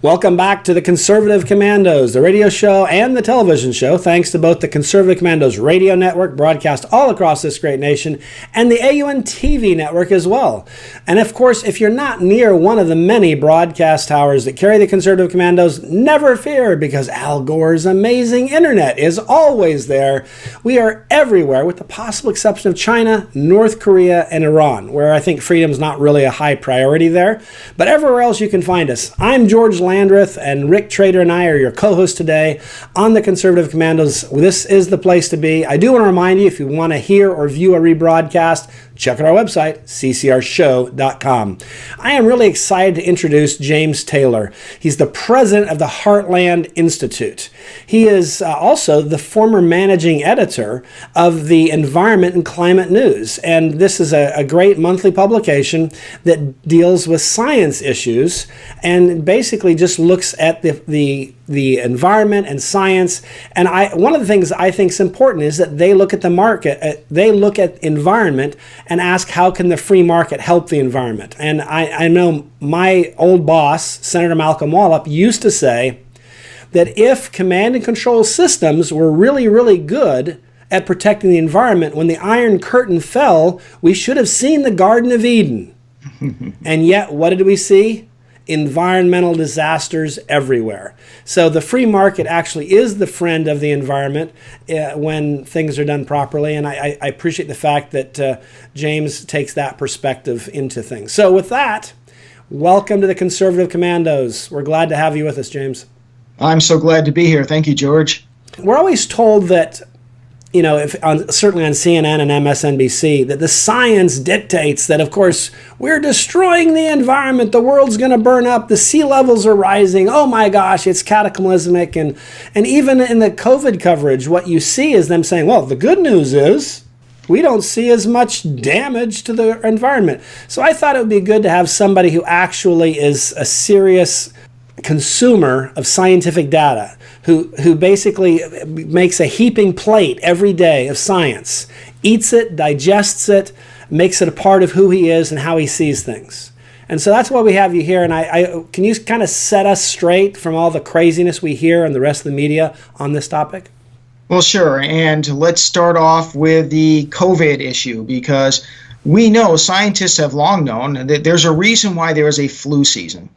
Welcome back to the Conservative Commandos, the radio show and the television show, thanks to both the Conservative Commandos radio network, broadcast all across this great nation, and the AUN TV network as well. And of course, if you're not near one of the many broadcast towers that carry the Conservative Commandos, never fear, because Al Gore's amazing internet is always there. We are everywhere, with the possible exception of China, North Korea, and Iran, where I think freedom's not really a high priority there. But everywhere else you can find us. I'm George Landrith, and Rick Trader and I are your co-hosts today on the Conservative Commandos. This is the place to be. I do want to remind you, if you want to hear or view a rebroadcast, check out our website, ccrshow.com. I am really excited to introduce James Taylor. He's the president of the Heartland Institute. He is also the former managing editor of the Environment and Climate News. And this is a great monthly publication that deals with science issues and basically just looks at the environment and science. And one of the things I think is important is that they look at the market, they look at environment and ask, how can the free market help the environment? And I know my old boss, Senator Malcolm Wallop, used to say that if command and control systems were really, really good at protecting the environment, when the Iron Curtain fell, we should have seen the Garden of Eden. And yet, what did we see? Environmental disasters everywhere. So the free market actually is the friend of the environment when things are done properly. And I appreciate the fact that James takes that perspective into things. So with that, welcome to the Conservative Commandos. We're glad to have you with us, James. I'm so glad to be here. Thank you, George. We're always told that, you know, certainly on CNN and MSNBC, that the science dictates that, of course, we're destroying the environment, the world's going to burn up, the sea levels are rising, oh my gosh, it's cataclysmic. And even in the COVID coverage, what you see is them saying, well, the good news is we don't see as much damage to the environment. So I thought it would be good to have somebody who actually is a serious consumer of scientific data, who basically makes a heaping plate every day of science, eats it, digests it, makes it a part of who he is and how he sees things. And so that's why we have you here. And I can you kind of set us straight from all the craziness we hear and the rest of the media on this topic? Well, sure. And let's start off with the COVID issue, because we know, scientists have long known, that there's a reason why there is a flu season.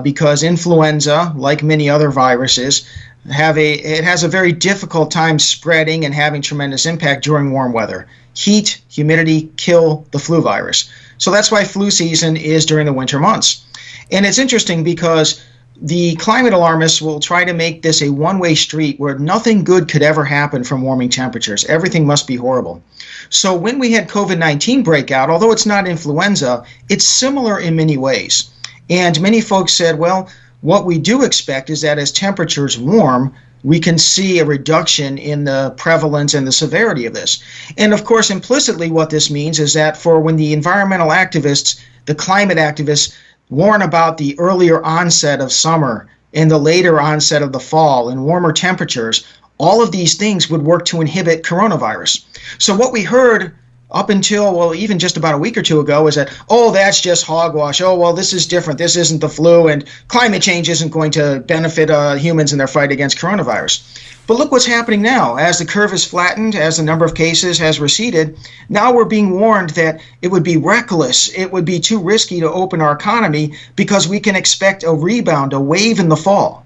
Because influenza, like many other viruses, it has a very difficult time spreading and having tremendous impact during warm weather. Heat, humidity kill the flu virus. So that's why flu season is during the winter months. And it's interesting because the climate alarmists will try to make this a one-way street where nothing good could ever happen from warming temperatures. Everything must be horrible. So when we had COVID-19 breakout, although it's not influenza, it's similar in many ways. And many folks said, well, what we do expect is that as temperatures warm, we can see a reduction in the prevalence and the severity of this. And of course, implicitly what this means is that for when the environmental activists, the climate activists, warn about the earlier onset of summer and the later onset of the fall and warmer temperatures, all of these things would work to inhibit coronavirus. So what we heard up until, well, even just about a week or two ago, is that, oh, that's just hogwash. Oh, well, this is different. This isn't the flu, and climate change isn't going to benefit humans in their fight against coronavirus. But look what's happening now. As the curve is flattened, as the number of cases has receded, now we're being warned that it would be reckless, it would be too risky to open our economy because we can expect a rebound, a wave in the fall.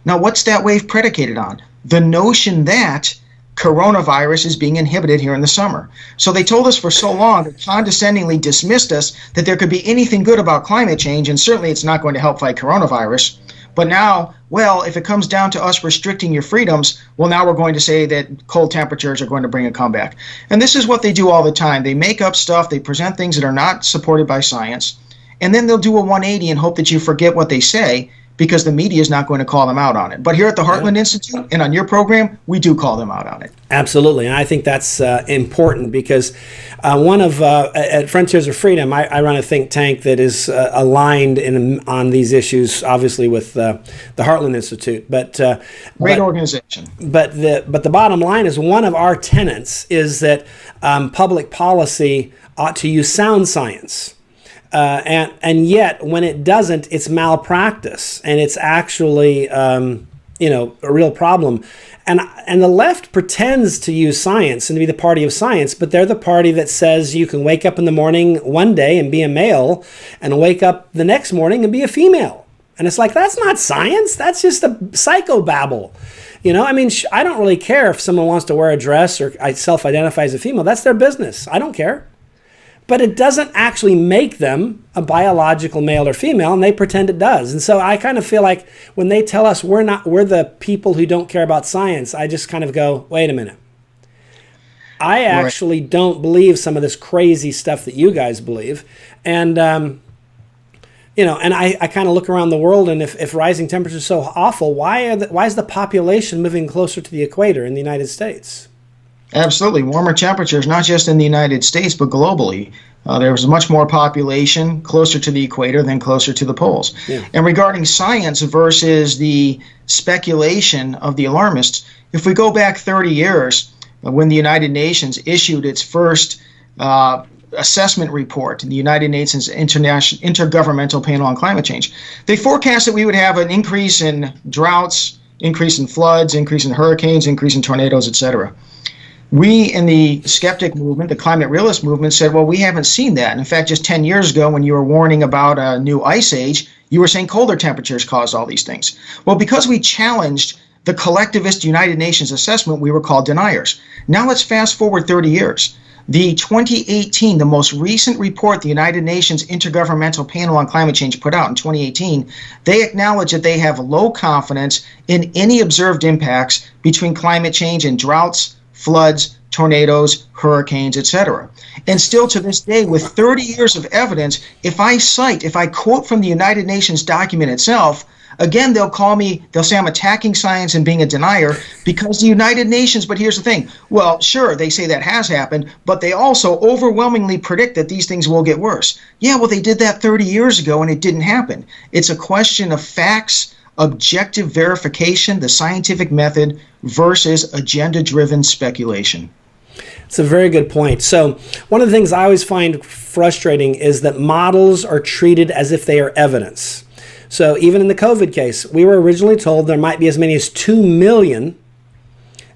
Now, what's that wave predicated on? The notion that coronavirus is being inhibited here in the summer. So they told us for so long, they condescendingly dismissed us, that there could be anything good about climate change, and certainly it's not going to help fight coronavirus. But now, well, if it comes down to us restricting your freedoms, well, now we're going to say that cold temperatures are going to bring a comeback. And this is what they do all the time. They make up stuff, they present things that are not supported by science, and then they'll do a 180 and hope that you forget what they say, because the media is not going to call them out on it. But here at the Heartland Institute and on your program, we do call them out on it. Absolutely. And I think that's important because at Frontiers of Freedom, I run a think tank that is aligned on these issues, obviously with the Heartland Institute. Great organization. But the bottom line is, one of our tenets is that public policy ought to use sound science. And yet, when it doesn't, it's malpractice, and it's actually, a real problem. And the left pretends to use science and to be the party of science, but they're the party that says you can wake up in the morning one day and be a male, and wake up the next morning and be a female. And it's like, that's not science. That's just a psychobabble. I don't really care if someone wants to wear a dress or self-identify as a female. That's their business. I don't care. But it doesn't actually make them a biological male or female, and they pretend it does. And so I kind of feel like when they tell us we're the people who don't care about science, I just kind of go, wait a minute. I actually don't believe some of this crazy stuff that you guys believe. And, and I kind of look around the world, and if rising temperatures are so awful, why is the population moving closer to the equator in the United States? Absolutely. Warmer temperatures, not just in the United States, but globally. There's much more population closer to the equator than closer to the poles. Yeah. And regarding science versus the speculation of the alarmists, if we go back 30 years, when the United Nations issued its first assessment report, the United Nations Intergovernmental Panel on Climate Change, they forecast that we would have an increase in droughts, increase in floods, increase in hurricanes, increase in tornadoes, etc. We in the skeptic movement, the climate realist movement, said, well, we haven't seen that. And in fact, just 10 years ago, when you were warning about a new ice age, you were saying colder temperatures caused all these things. Well, because we challenged the collectivist United Nations assessment, we were called deniers. Now let's fast forward 30 years. The 2018, the most recent report the United Nations Intergovernmental Panel on Climate Change put out in 2018, they acknowledge that they have low confidence in any observed impacts between climate change and droughts, floods, tornadoes, hurricanes, etc. And still to this day, with 30 years of evidence, if I quote from the United Nations document itself, again, they'll say I'm attacking science and being a denier because the United Nations, but here's the thing. Well, sure, they say that has happened, but they also overwhelmingly predict that these things will get worse. Yeah, well, they did that 30 years ago and it didn't happen. It's a question of facts, objective verification, the scientific method versus agenda-driven speculation. It's a very good point. So one of the things I always find frustrating is that models are treated as if they are evidence. So even in the COVID case, we were originally told there might be as many as 2 million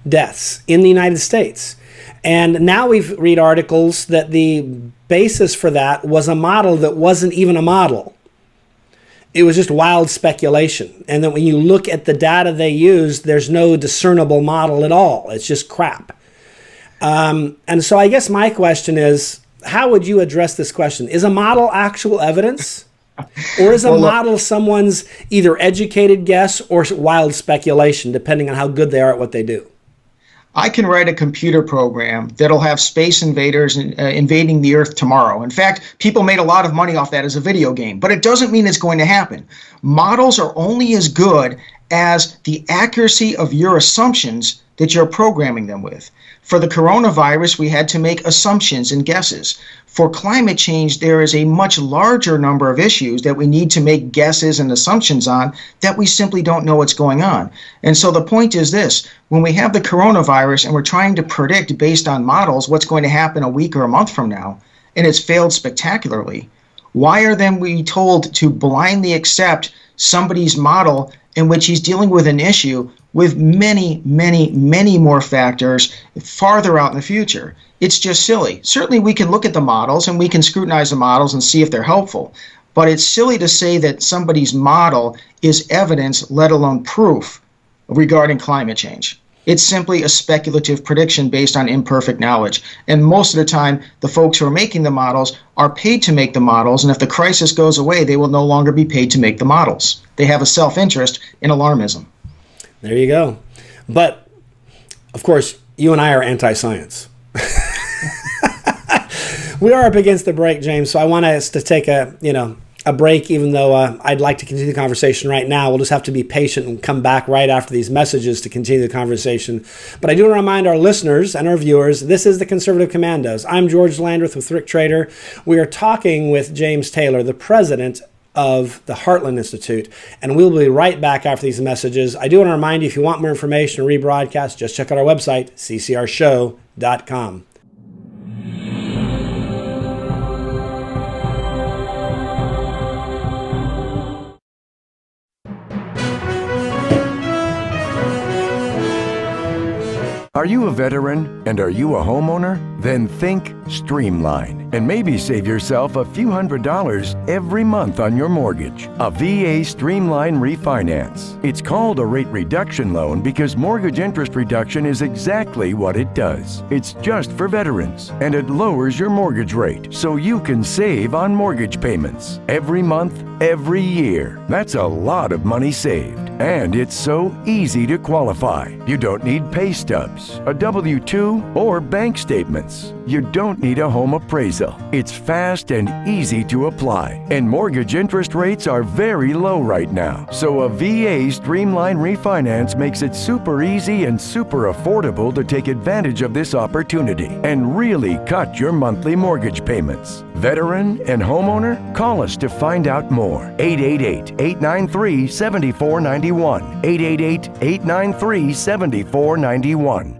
deaths in the United States. And now we've read articles that the basis for that was a model that wasn't even a model. It was just wild speculation. And then when you look at the data they used, there's no discernible model at all. It's just crap. And so I guess my question is, how would you address this question? Is a model actual evidence? Or is a model someone's either educated guess or wild speculation, depending on how good they are at what they do? I can write a computer program that'll have space invaders invading the Earth tomorrow. In fact, people made a lot of money off that as a video game, but it doesn't mean it's going to happen. Models are only as good as the accuracy of your assumptions that you're programming them with. For the coronavirus, we had to make assumptions and guesses. For climate change, there is a much larger number of issues that we need to make guesses and assumptions on that we simply don't know what's going on. And so the point is this: when we have the coronavirus and we're trying to predict based on models what's going to happen a week or a month from now, and it's failed spectacularly, why are then we told to blindly accept somebody's model in which he's dealing with an issue with many, many, many more factors farther out in the future? It's just silly. Certainly we can look at the models and we can scrutinize the models and see if they're helpful, but it's silly to say that somebody's model is evidence, let alone proof, regarding climate change. It's simply a speculative prediction based on imperfect knowledge. And most of the time, the folks who are making the models are paid to make the models, and if the crisis goes away, they will no longer be paid to make the models. They have a self-interest in alarmism. There you go. But, of course, you and I are anti-science. We are up against the break, James, so I want us to take a break, even though I'd like to continue the conversation right now. We'll just have to be patient and come back right after these messages to continue the conversation. But I do want to remind our listeners and our viewers, this is the Conservative Commandos. I'm George Landrith with Rick Trader. We are talking with James Taylor, the president of the Heartland Institute, and we'll be right back after these messages. I do want to remind you, if you want more information or rebroadcast, just check out our website, ccrshow.com. Are you a veteran and are you a homeowner? Then think Streamline and maybe save yourself a few $100s every month on your mortgage. A VA Streamline refinance. It's called a rate reduction loan because mortgage interest reduction is exactly what it does. It's just for veterans and it lowers your mortgage rate so you can save on mortgage payments every month, every year. That's a lot of money saved. And it's so easy to qualify. You don't need pay stubs, a W-2, or bank statements. You don't need a home appraisal. It's fast and easy to apply. And mortgage interest rates are very low right now. So a VA Streamline refinance makes it super easy and super affordable to take advantage of this opportunity and really cut your monthly mortgage payments. Veteran and homeowner? Call us to find out more. 888-893-7491. 888-893-7491.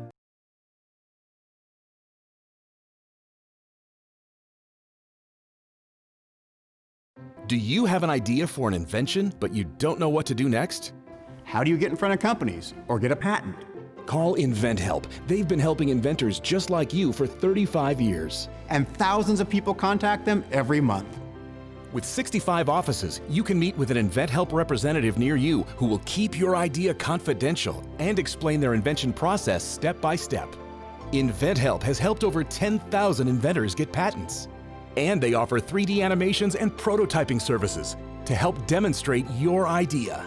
Do you have an idea for an invention, but you don't know what to do next? How do you get in front of companies or get a patent? Call InventHelp. They've been helping inventors just like you for 35 years. And thousands of people contact them every month. With 65 offices, you can meet with an InventHelp representative near you who will keep your idea confidential and explain their invention process step by step. InventHelp has helped over 10,000 inventors get patents. And they offer 3D animations and prototyping services to help demonstrate your idea.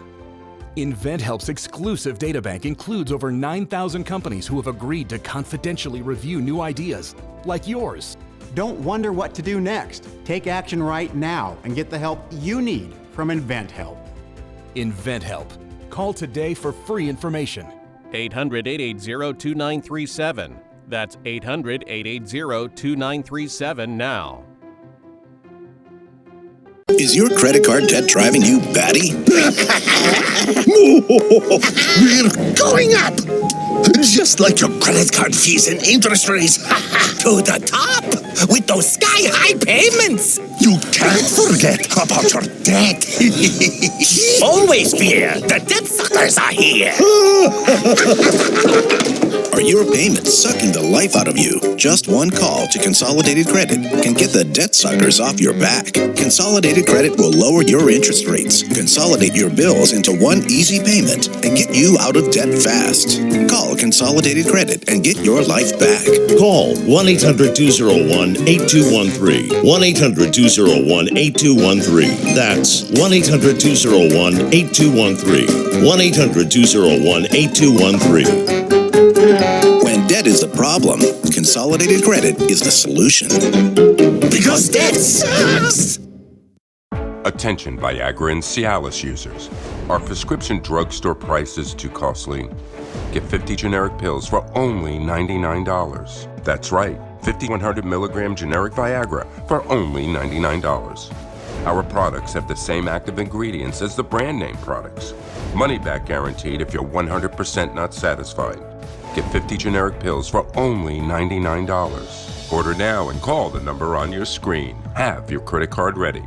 InventHelp's exclusive databank includes over 9,000 companies who have agreed to confidentially review new ideas, like yours. Don't wonder what to do next. Take action right now and get the help you need from InventHelp. InventHelp. Call today for free information. 800-880-2937. That's 800-880-2937 now. Is your credit card debt driving you batty? We're going up! Just like your credit card fees and interest rates. To the top! With those sky-high payments! You can't forget about your debt! Always fear! The debt suckers are here! Are your payments sucking the life out of you? Just one call to Consolidated Credit can get the debt suckers off your back. Consolidated Credit will lower your interest rates, consolidate your bills into one easy payment, and get you out of debt fast. Call Consolidated Credit and get your life back. Call 1-800-201-8213. 1-800-201-8213. That's 1-800-201-8213. 1-800-201-8213. When debt is the problem, Consolidated Credit is the solution. Because debt sucks! Attention Viagra and Cialis users. Are prescription drugstore prices too costly? Get 50 generic pills for only $99. That's right, 50 100 milligram generic Viagra for only $99. Our products have the same active ingredients as the brand name products. Money back guaranteed if you're 100% not satisfied. Get 50 generic pills for only $99. Order now and call the number on your screen. Have your credit card ready.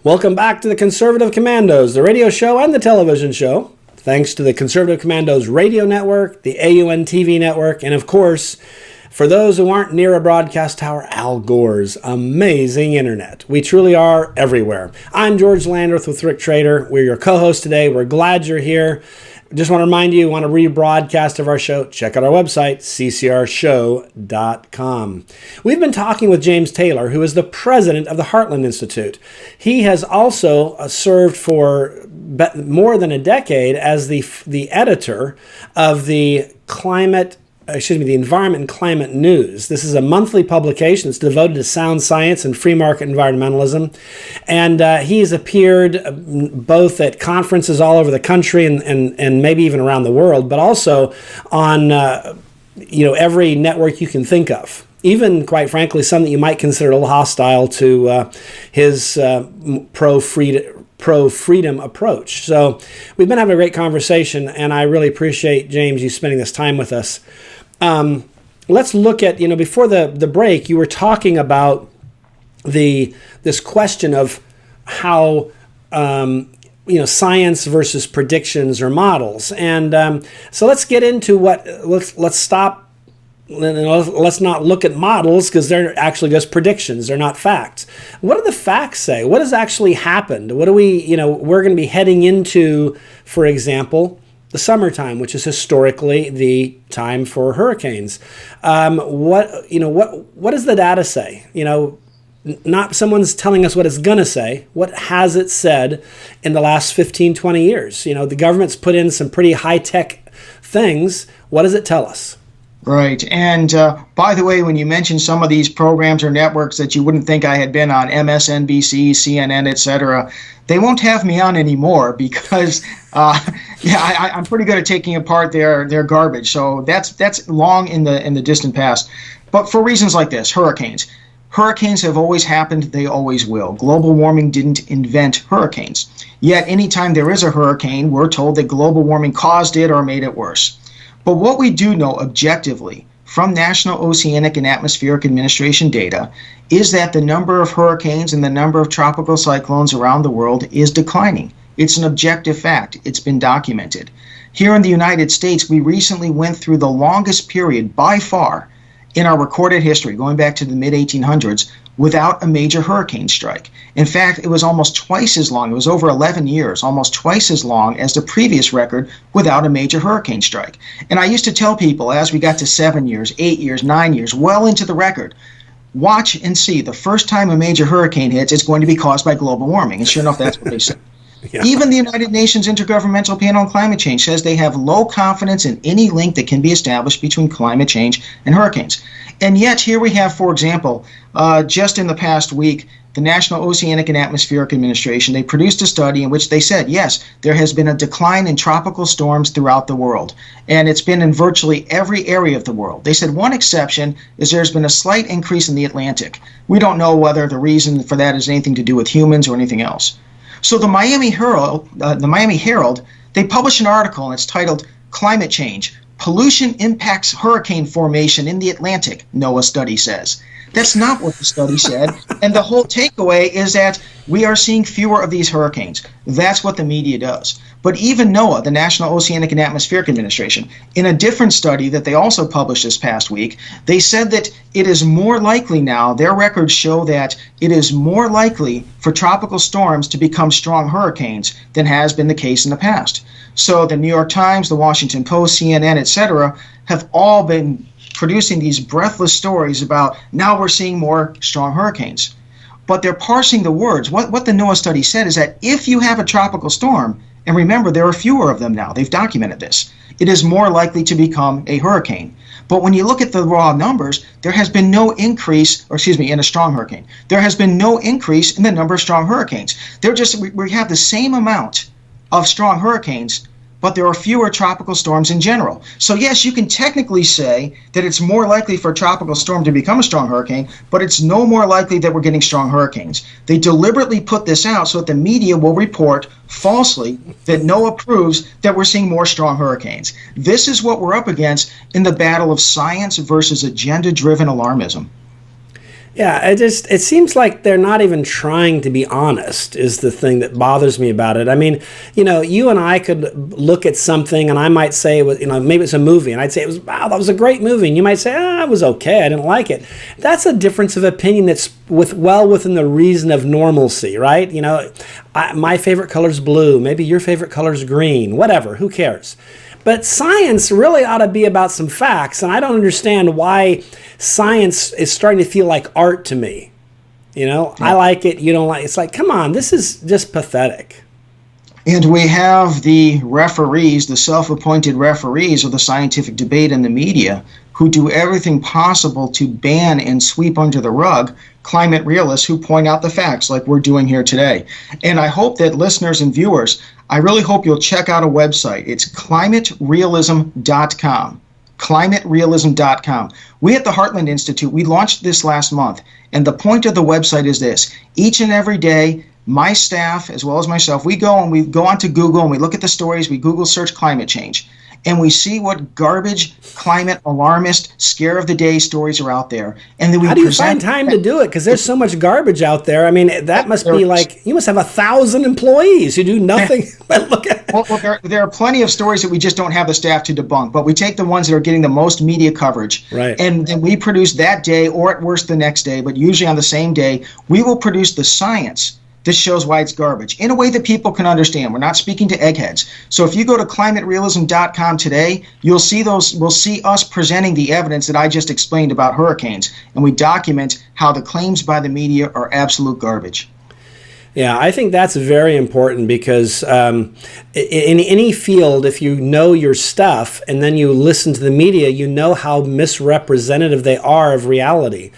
Welcome back to the Conservative Commandos, the radio show and the television show. Thanks to the Conservative Commandos radio network, the AUN TV network, and of course, for those who aren't near a broadcast tower, Al Gore's amazing internet. We truly are everywhere. I'm George Landrith with Rick Trader. We're your co-host today. We're glad you're here. Just want to remind you, want a rebroadcast of our show, check out our website, ccrshow.com. We've been talking with James Taylor, who is the president of the Heartland Institute. He has also served for more than a decade as the editor of the the Environment and Climate News. This is a monthly publication that's devoted to sound science and free market environmentalism. And he has appeared both at conferences all over the country and maybe even around the world, but also on every network you can think of. Even, quite frankly, some that you might consider a little hostile to his pro-freedom approach. So we've been having a great conversation, and I really appreciate, James, you spending this time with us. Let's look at, before the break, you were talking about this question of how, science versus predictions or models. And so let's get into let's stop. Let's not look at models because they're actually just predictions. They're not facts. What do the facts say? What has actually happened? What do we're going to be heading into, for example, the summertime, which is historically the time for hurricanes. What does the data say? Not someone's telling us what it's going to say. What has it said in the last 15, 20 years? The government's put in some pretty high-tech things. What does it tell us? Right. And by the way, when you mention some of these programs or networks that you wouldn't think I had been on, MSNBC, CNN, etc., they won't have me on anymore because, I'm pretty good at taking apart their garbage. So that's long in the distant past. But for reasons like this, hurricanes. Hurricanes have always happened. They always will. Global warming didn't invent hurricanes. Yet anytime there is a hurricane, we're told that global warming caused it or made it worse. But what we do know objectively from National Oceanic and Atmospheric Administration data is that the number of hurricanes and the number of tropical cyclones around the world is declining. It's an objective fact. It's been documented. Here in the United States, we recently went through the longest period by far in our recorded history, going back to the mid-1800s, without a major hurricane strike. In fact, it was almost twice as long. It was over 11 years, almost twice as long as the previous record without a major hurricane strike. And I used to tell people as we got to 7 years, 8 years, 9 years, well into the record, watch and see. The first time a major hurricane hits, it's going to be caused by global warming. And sure enough, that's what they said. Yeah. Even the United Nations Intergovernmental Panel on Climate Change says they have low confidence in any link that can be established between climate change and hurricanes. And yet here we have, for example, just in the past week, the National Oceanic and Atmospheric Administration, they produced a study in which they said, yes, there has been a decline in tropical storms throughout the world. And it's been in virtually every area of the world. They said one exception is there's been a slight increase in the Atlantic. We don't know whether the reason for that is anything to do with humans or anything else. So the Miami Herald, they published an article, and it's titled Climate Change, Pollution Impacts Hurricane Formation in the Atlantic, NOAA study says. That's not what the study said. And the whole takeaway is that we are seeing fewer of these hurricanes. That's what the media does. But even NOAA, the National Oceanic and Atmospheric Administration, in a different study that they also published this past week, they said that it is more likely now, their records show that it is more likely for tropical storms to become strong hurricanes than has been the case in the past. So the New York Times, the Washington Post, CNN, etc., have all been producing these breathless stories about now we're seeing more strong hurricanes. But they're parsing the words. What the NOAA study said is that if you have a tropical storm, and remember there are fewer of them now, they've documented this, it is more likely to become a hurricane. But when you look at the raw numbers, there has been no increase, in a strong hurricane, there has been no increase in the number of strong hurricanes. We have the same amount of strong hurricanes, but there are fewer tropical storms in general. So yes, you can technically say that it's more likely for a tropical storm to become a strong hurricane, but it's no more likely that we're getting strong hurricanes. They deliberately put this out so that the media will report falsely that NOAA proves that we're seeing more strong hurricanes. This is what we're up against in the battle of science versus agenda-driven alarmism. Yeah, it seems like they're not even trying to be honest is the thing that bothers me about it. I mean, you and I could look at something and I might say, maybe it's a movie and I'd say, wow, that was a great movie. And you might say, it was okay, I didn't like it. That's a difference of opinion that's well within the reason of normalcy, right? My favorite color is blue. Maybe your favorite color is green, whatever, who cares? But science really ought to be about some facts, and I don't understand why science is starting to feel like art to me. I like it, you don't like it. It's like, come on, this is just pathetic. And we have the referees, the self-appointed referees of the scientific debate and the media, who do everything possible to ban and sweep under the rug climate realists who point out the facts like we're doing here today. And I hope that listeners and viewers, I really hope you'll check out a website. It's climaterealism.com. climaterealism.com. We at the Heartland Institute, we launched this last month, and the point of the website is this. Each and every day, my staff, as well as myself, we go onto Google and we look at the stories, we Google search climate change, and we see what garbage, climate, alarmist, scare of the day stories are out there. And then we How do you find time to do it? Because there's so much garbage out there. I mean, that must be like, you must have 1,000 employees who do nothing but look at it. Well, there are plenty of stories that we just don't have the staff to debunk, but we take the ones that are getting the most media coverage, right, and then we produce that day, or at worst the next day, but usually on the same day, we will produce the science. This shows why it's garbage in a way that people can understand. We're not speaking to eggheads. So if you go to climaterealism.com today, we'll see us presenting the evidence that I just explained about hurricanes, and we document how the claims by the media are absolute garbage. Yeah, I think that's very important because in any field, if you know your stuff and then you listen to the media, you know how misrepresentative they are of reality.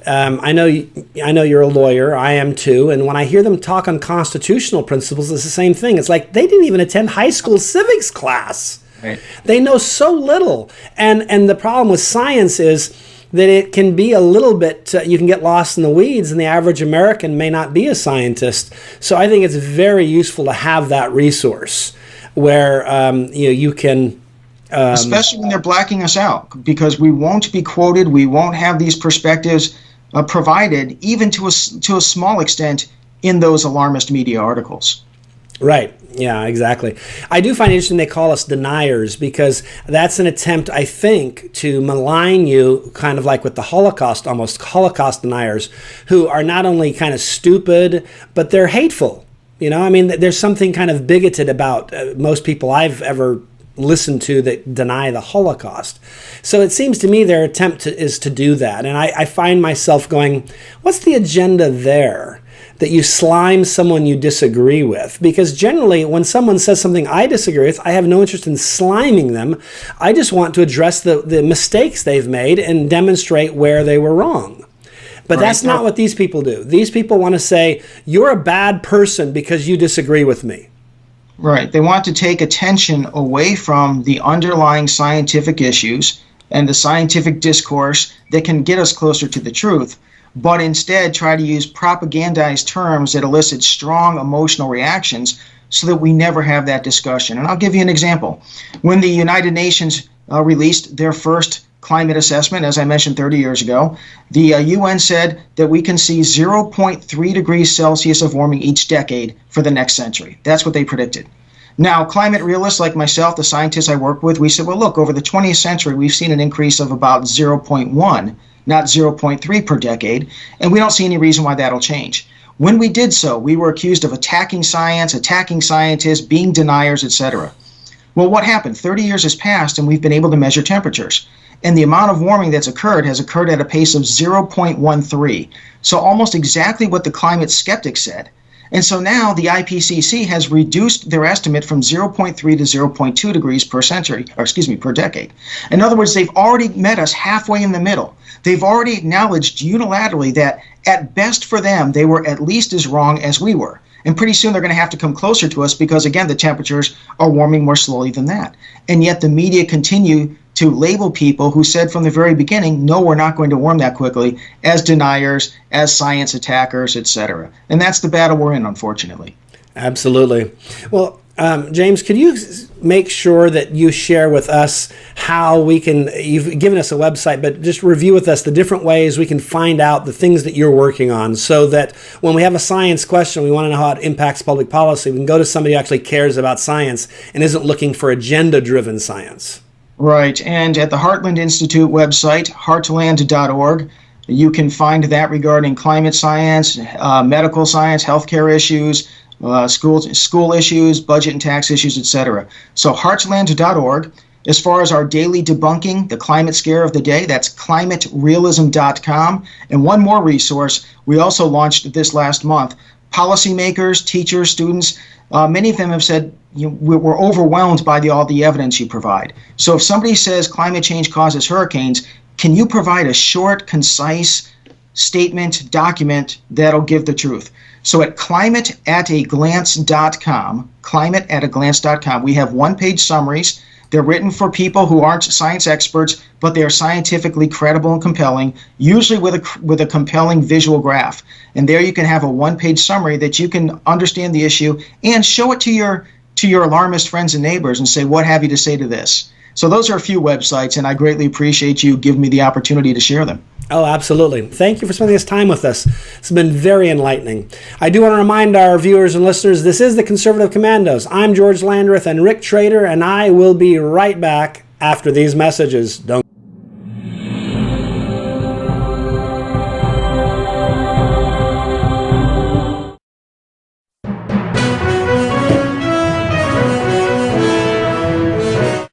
I know you're a lawyer. I am too. And when I hear them talk on constitutional principles, it's the same thing. It's like they didn't even attend high school civics class. Right. They know so little. And the problem with science is that it can be a little bit, you can get lost in the weeds, and the average American may not be a scientist. So I think it's very useful to have that resource where you can... especially when they're blacking us out, because we won't be quoted, we won't have these perspectives provided, even to a small extent, in those alarmist media articles. Right. Yeah, exactly. I do find it interesting they call us deniers, because that's an attempt, I think, to malign you, kind of like with the Holocaust, almost Holocaust deniers, who are not only kind of stupid, but they're hateful. You know, I mean, there's something kind of bigoted about most people I've ever listened to that deny the Holocaust. So it seems to me their attempt is to do that. And I find myself going, what's the agenda there? That you slime someone you disagree with? Because generally when someone says something I disagree with, I have no interest in sliming them. I just want to address the mistakes they've made and demonstrate where they were wrong. But that's not what these people do. These people want to say, you're a bad person because you disagree with me. Right. They want to take attention away from the underlying scientific issues and the scientific discourse that can get us closer to the truth, but instead try to use propagandized terms that elicit strong emotional reactions so that we never have that discussion. And I'll give you an example. When the United Nations released their first climate assessment, as I mentioned 30 years ago, the UN said that we can see 0.3 degrees Celsius of warming each decade for the next century. That's what they predicted. Now, climate realists like myself, the scientists I work with, we said, well, look, over the 20th century, we've seen an increase of about 0.1, not 0.3 per decade, and we don't see any reason why that'll change. When we did so, we were accused of attacking science, attacking scientists, being deniers, etc. Well, what happened? 30 years has passed, and we've been able to measure temperatures. And the amount of warming that's occurred has occurred at a pace of 0.13. So almost exactly what the climate skeptics said. And so now the IPCC has reduced their estimate from 0.3 to 0.2 degrees per century, or excuse me, per decade. In other words, they've already met us halfway in the middle. They've already acknowledged unilaterally that at best for them, they were at least as wrong as we were. And pretty soon they're going to have to come closer to us because, again, the temperatures are warming more slowly than that. And yet the media continue to label people who said from the very beginning, no, we're not going to warm that quickly, as deniers, as science attackers, etc. And that's the battle we're in, unfortunately. Absolutely. Well, James, could you make sure that you share with us how we can, you've given us a website, but just review with us the different ways we can find out the things that you're working on, so that when we have a science question, we want to know how it impacts public policy, we can go to somebody who actually cares about science and isn't looking for agenda-driven science. Right. And at the Heartland Institute website, heartland.org, you can find that regarding climate science, medical science, healthcare issues, school issues, budget and tax issues, etc. So heartland.org. As far as our daily debunking, the climate scare of the day, that's climaterealism.com. And one more resource we also launched this last month. Policymakers, teachers, students, many of them have said, we're overwhelmed by all the evidence you provide. So if somebody says climate change causes hurricanes, can you provide a short, concise statement, document that'll give the truth? So at climateataglance.com, we have one-page summaries. They're written for people who aren't science experts, but they are scientifically credible and compelling, usually with a compelling visual graph. And there you can have a one-page summary that you can understand the issue and show it to your alarmist friends and neighbors and say, what have you to say to this? So those are a few websites, and I greatly appreciate you giving me the opportunity to share them. Oh, absolutely. Thank you for spending this time with us. It's been very enlightening. I do want to remind our viewers and listeners, this is the Conservative Commandos. I'm George Landrith and Rick Trader, and I will be right back after these messages. Don't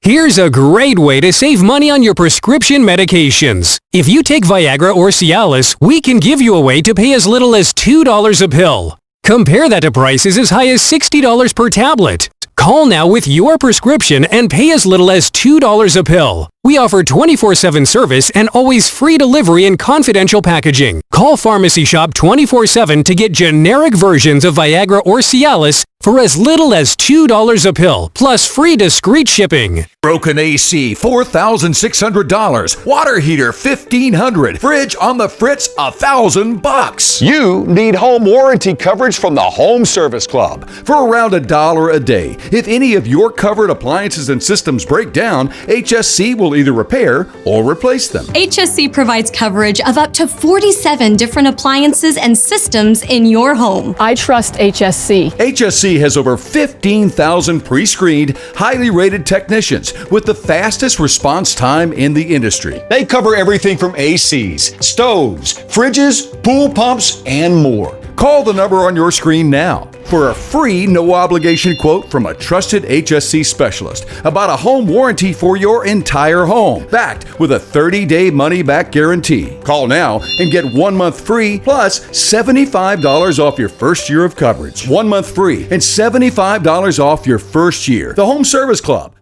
Here's a great way to save money on your prescription medications. If you take Viagra or Cialis, we can give you a way to pay as little as $2 a pill. Compare that to prices as high as $60 per tablet. Call now with your prescription and pay as little as $2 a pill. We offer 24/7 service and always free delivery and confidential packaging. Call Pharmacy Shop 24/7 to get generic versions of Viagra or Cialis for as little as $2 a pill, plus free discreet shipping. Broken AC, $4,600. Water heater, $1,500. Fridge on the fritz, $1,000. You need home warranty coverage from the Home Service Club for around $1 a day. If any of your covered appliances and systems break down, HSC will either repair or replace them. HSC provides coverage of up to 47 different appliances and systems in your home. I trust HSC. HSC HSC has over 15,000 pre-screened, highly rated technicians with the fastest response time in the industry. They cover everything from ACs, stoves, fridges, pool pumps, and more. Call the number on your screen now for a free no-obligation quote from a trusted HSC specialist about a home warranty for your entire home, backed with a 30-day money-back guarantee. Call now and get 1 month free plus $75 off your first year of coverage. 1 month free and $75 off your first year. The Home Service Club.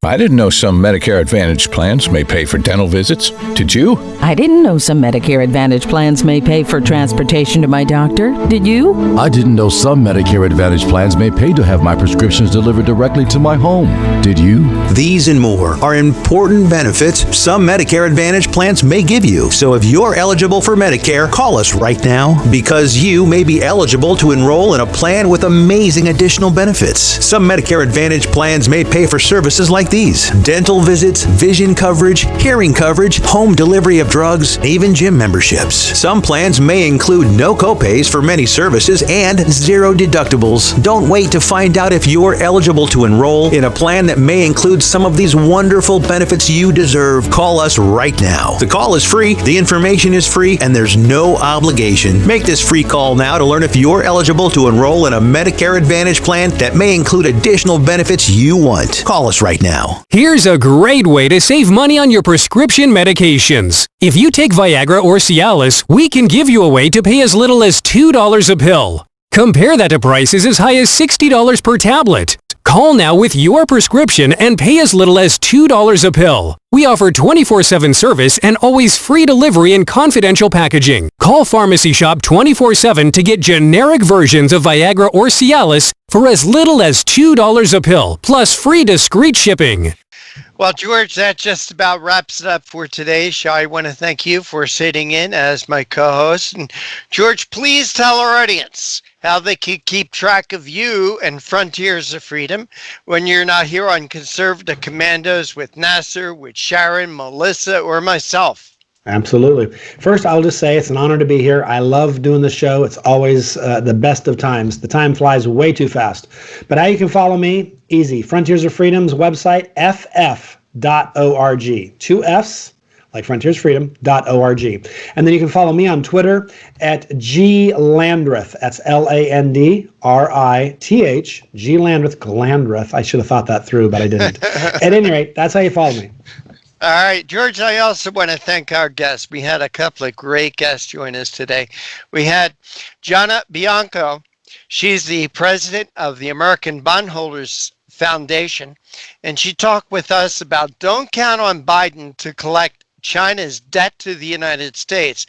I didn't know some Medicare Advantage plans may pay for dental visits. Did you? I didn't know some Medicare Advantage plans may pay for transportation to my doctor. Did you? I didn't know some Medicare Advantage plans may pay to have my prescriptions delivered directly to my home. Did you? These and more are important benefits some Medicare Advantage plans may give you. So if you're eligible for Medicare, call us right now because you may be eligible to enroll in a plan with amazing additional benefits. Some Medicare Advantage plans may pay for services like these: dental visits, vision coverage, hearing coverage, home delivery of drugs, even gym memberships. Some plans may include no copays for many services and zero deductibles. Don't wait to find out if you're eligible to enroll in a plan that may include some of these wonderful benefits you deserve. Call us right now. The call is free, the information is free, and there's no obligation. Make this free call now to learn if you're eligible to enroll in a Medicare Advantage plan that may include additional benefits you want. Call us right now. Here's a great way to save money on your prescription medications. If you take Viagra or Cialis, we can give you a way to pay as little as $2 a pill. Compare that to prices as high as $60 per tablet. Call now with your prescription and pay as little as $2 a pill. We offer 24/7 service and always free delivery and confidential packaging. Call Pharmacy Shop 24/7 to get generic versions of Viagra or Cialis for as little as $2 a pill, plus free discreet shipping. Well, George, that just about wraps it up for today's show. I want to thank you for sitting in as my co-host. And George, please tell our audience how they can keep track of you and Frontiers of Freedom when you're not here on Conservative Commandos with Nasser, with Sharon, Melissa, or myself. Absolutely. First, I'll just say it's an honor to be here. I love doing the show. It's always the best of times. The time flies way too fast. But how you can follow me? Easy. Frontiers of Freedom's website, ff.org. 2 F's, like frontiersfreedom.org. And then you can follow me on Twitter at glandrith. That's Landrith, G Landrith, Glandrith. I should have thought that through, but I didn't. At any rate, that's how you follow me. All right, George, I also want to thank our guests. We had a couple of great guests join us today. We had Jonna Bianco. She's the president of the American Bondholders Foundation, and she talked with us about don't count on Biden to collect China's debt to the United States.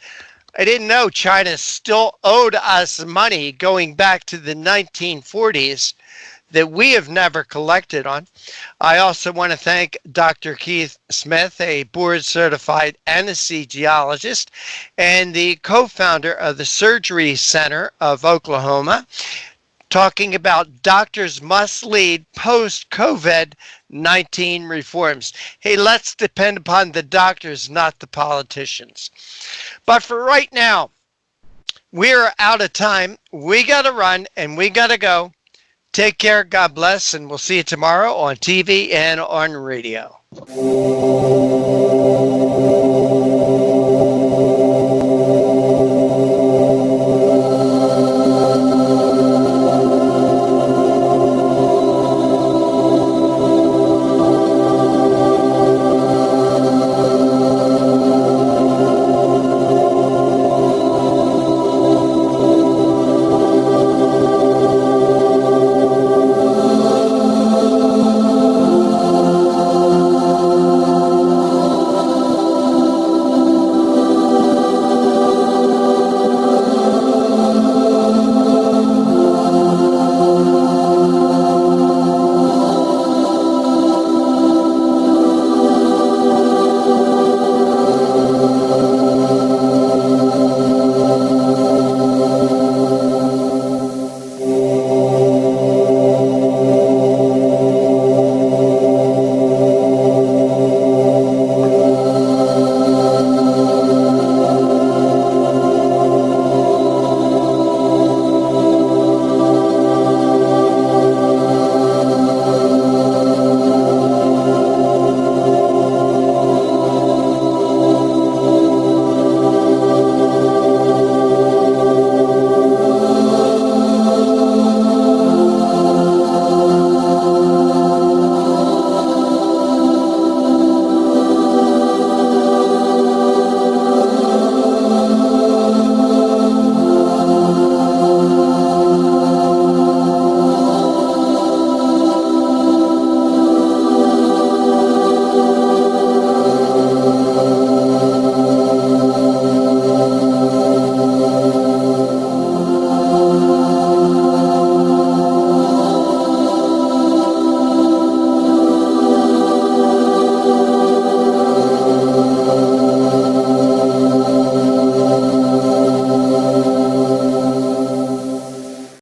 I didn't know China still owed us money going back to the 1940s that we have never collected on. I also want to thank Dr. Keith Smith, a board-certified anesthesiologist and the co-founder of the Surgery Center of Oklahoma, talking about doctors must lead post-COVID-19 reforms. Hey, let's depend upon the doctors, not the politicians. But for right now, we're out of time. We got to run and we got to go. Take care, God bless, and we'll see you tomorrow on TV and on radio.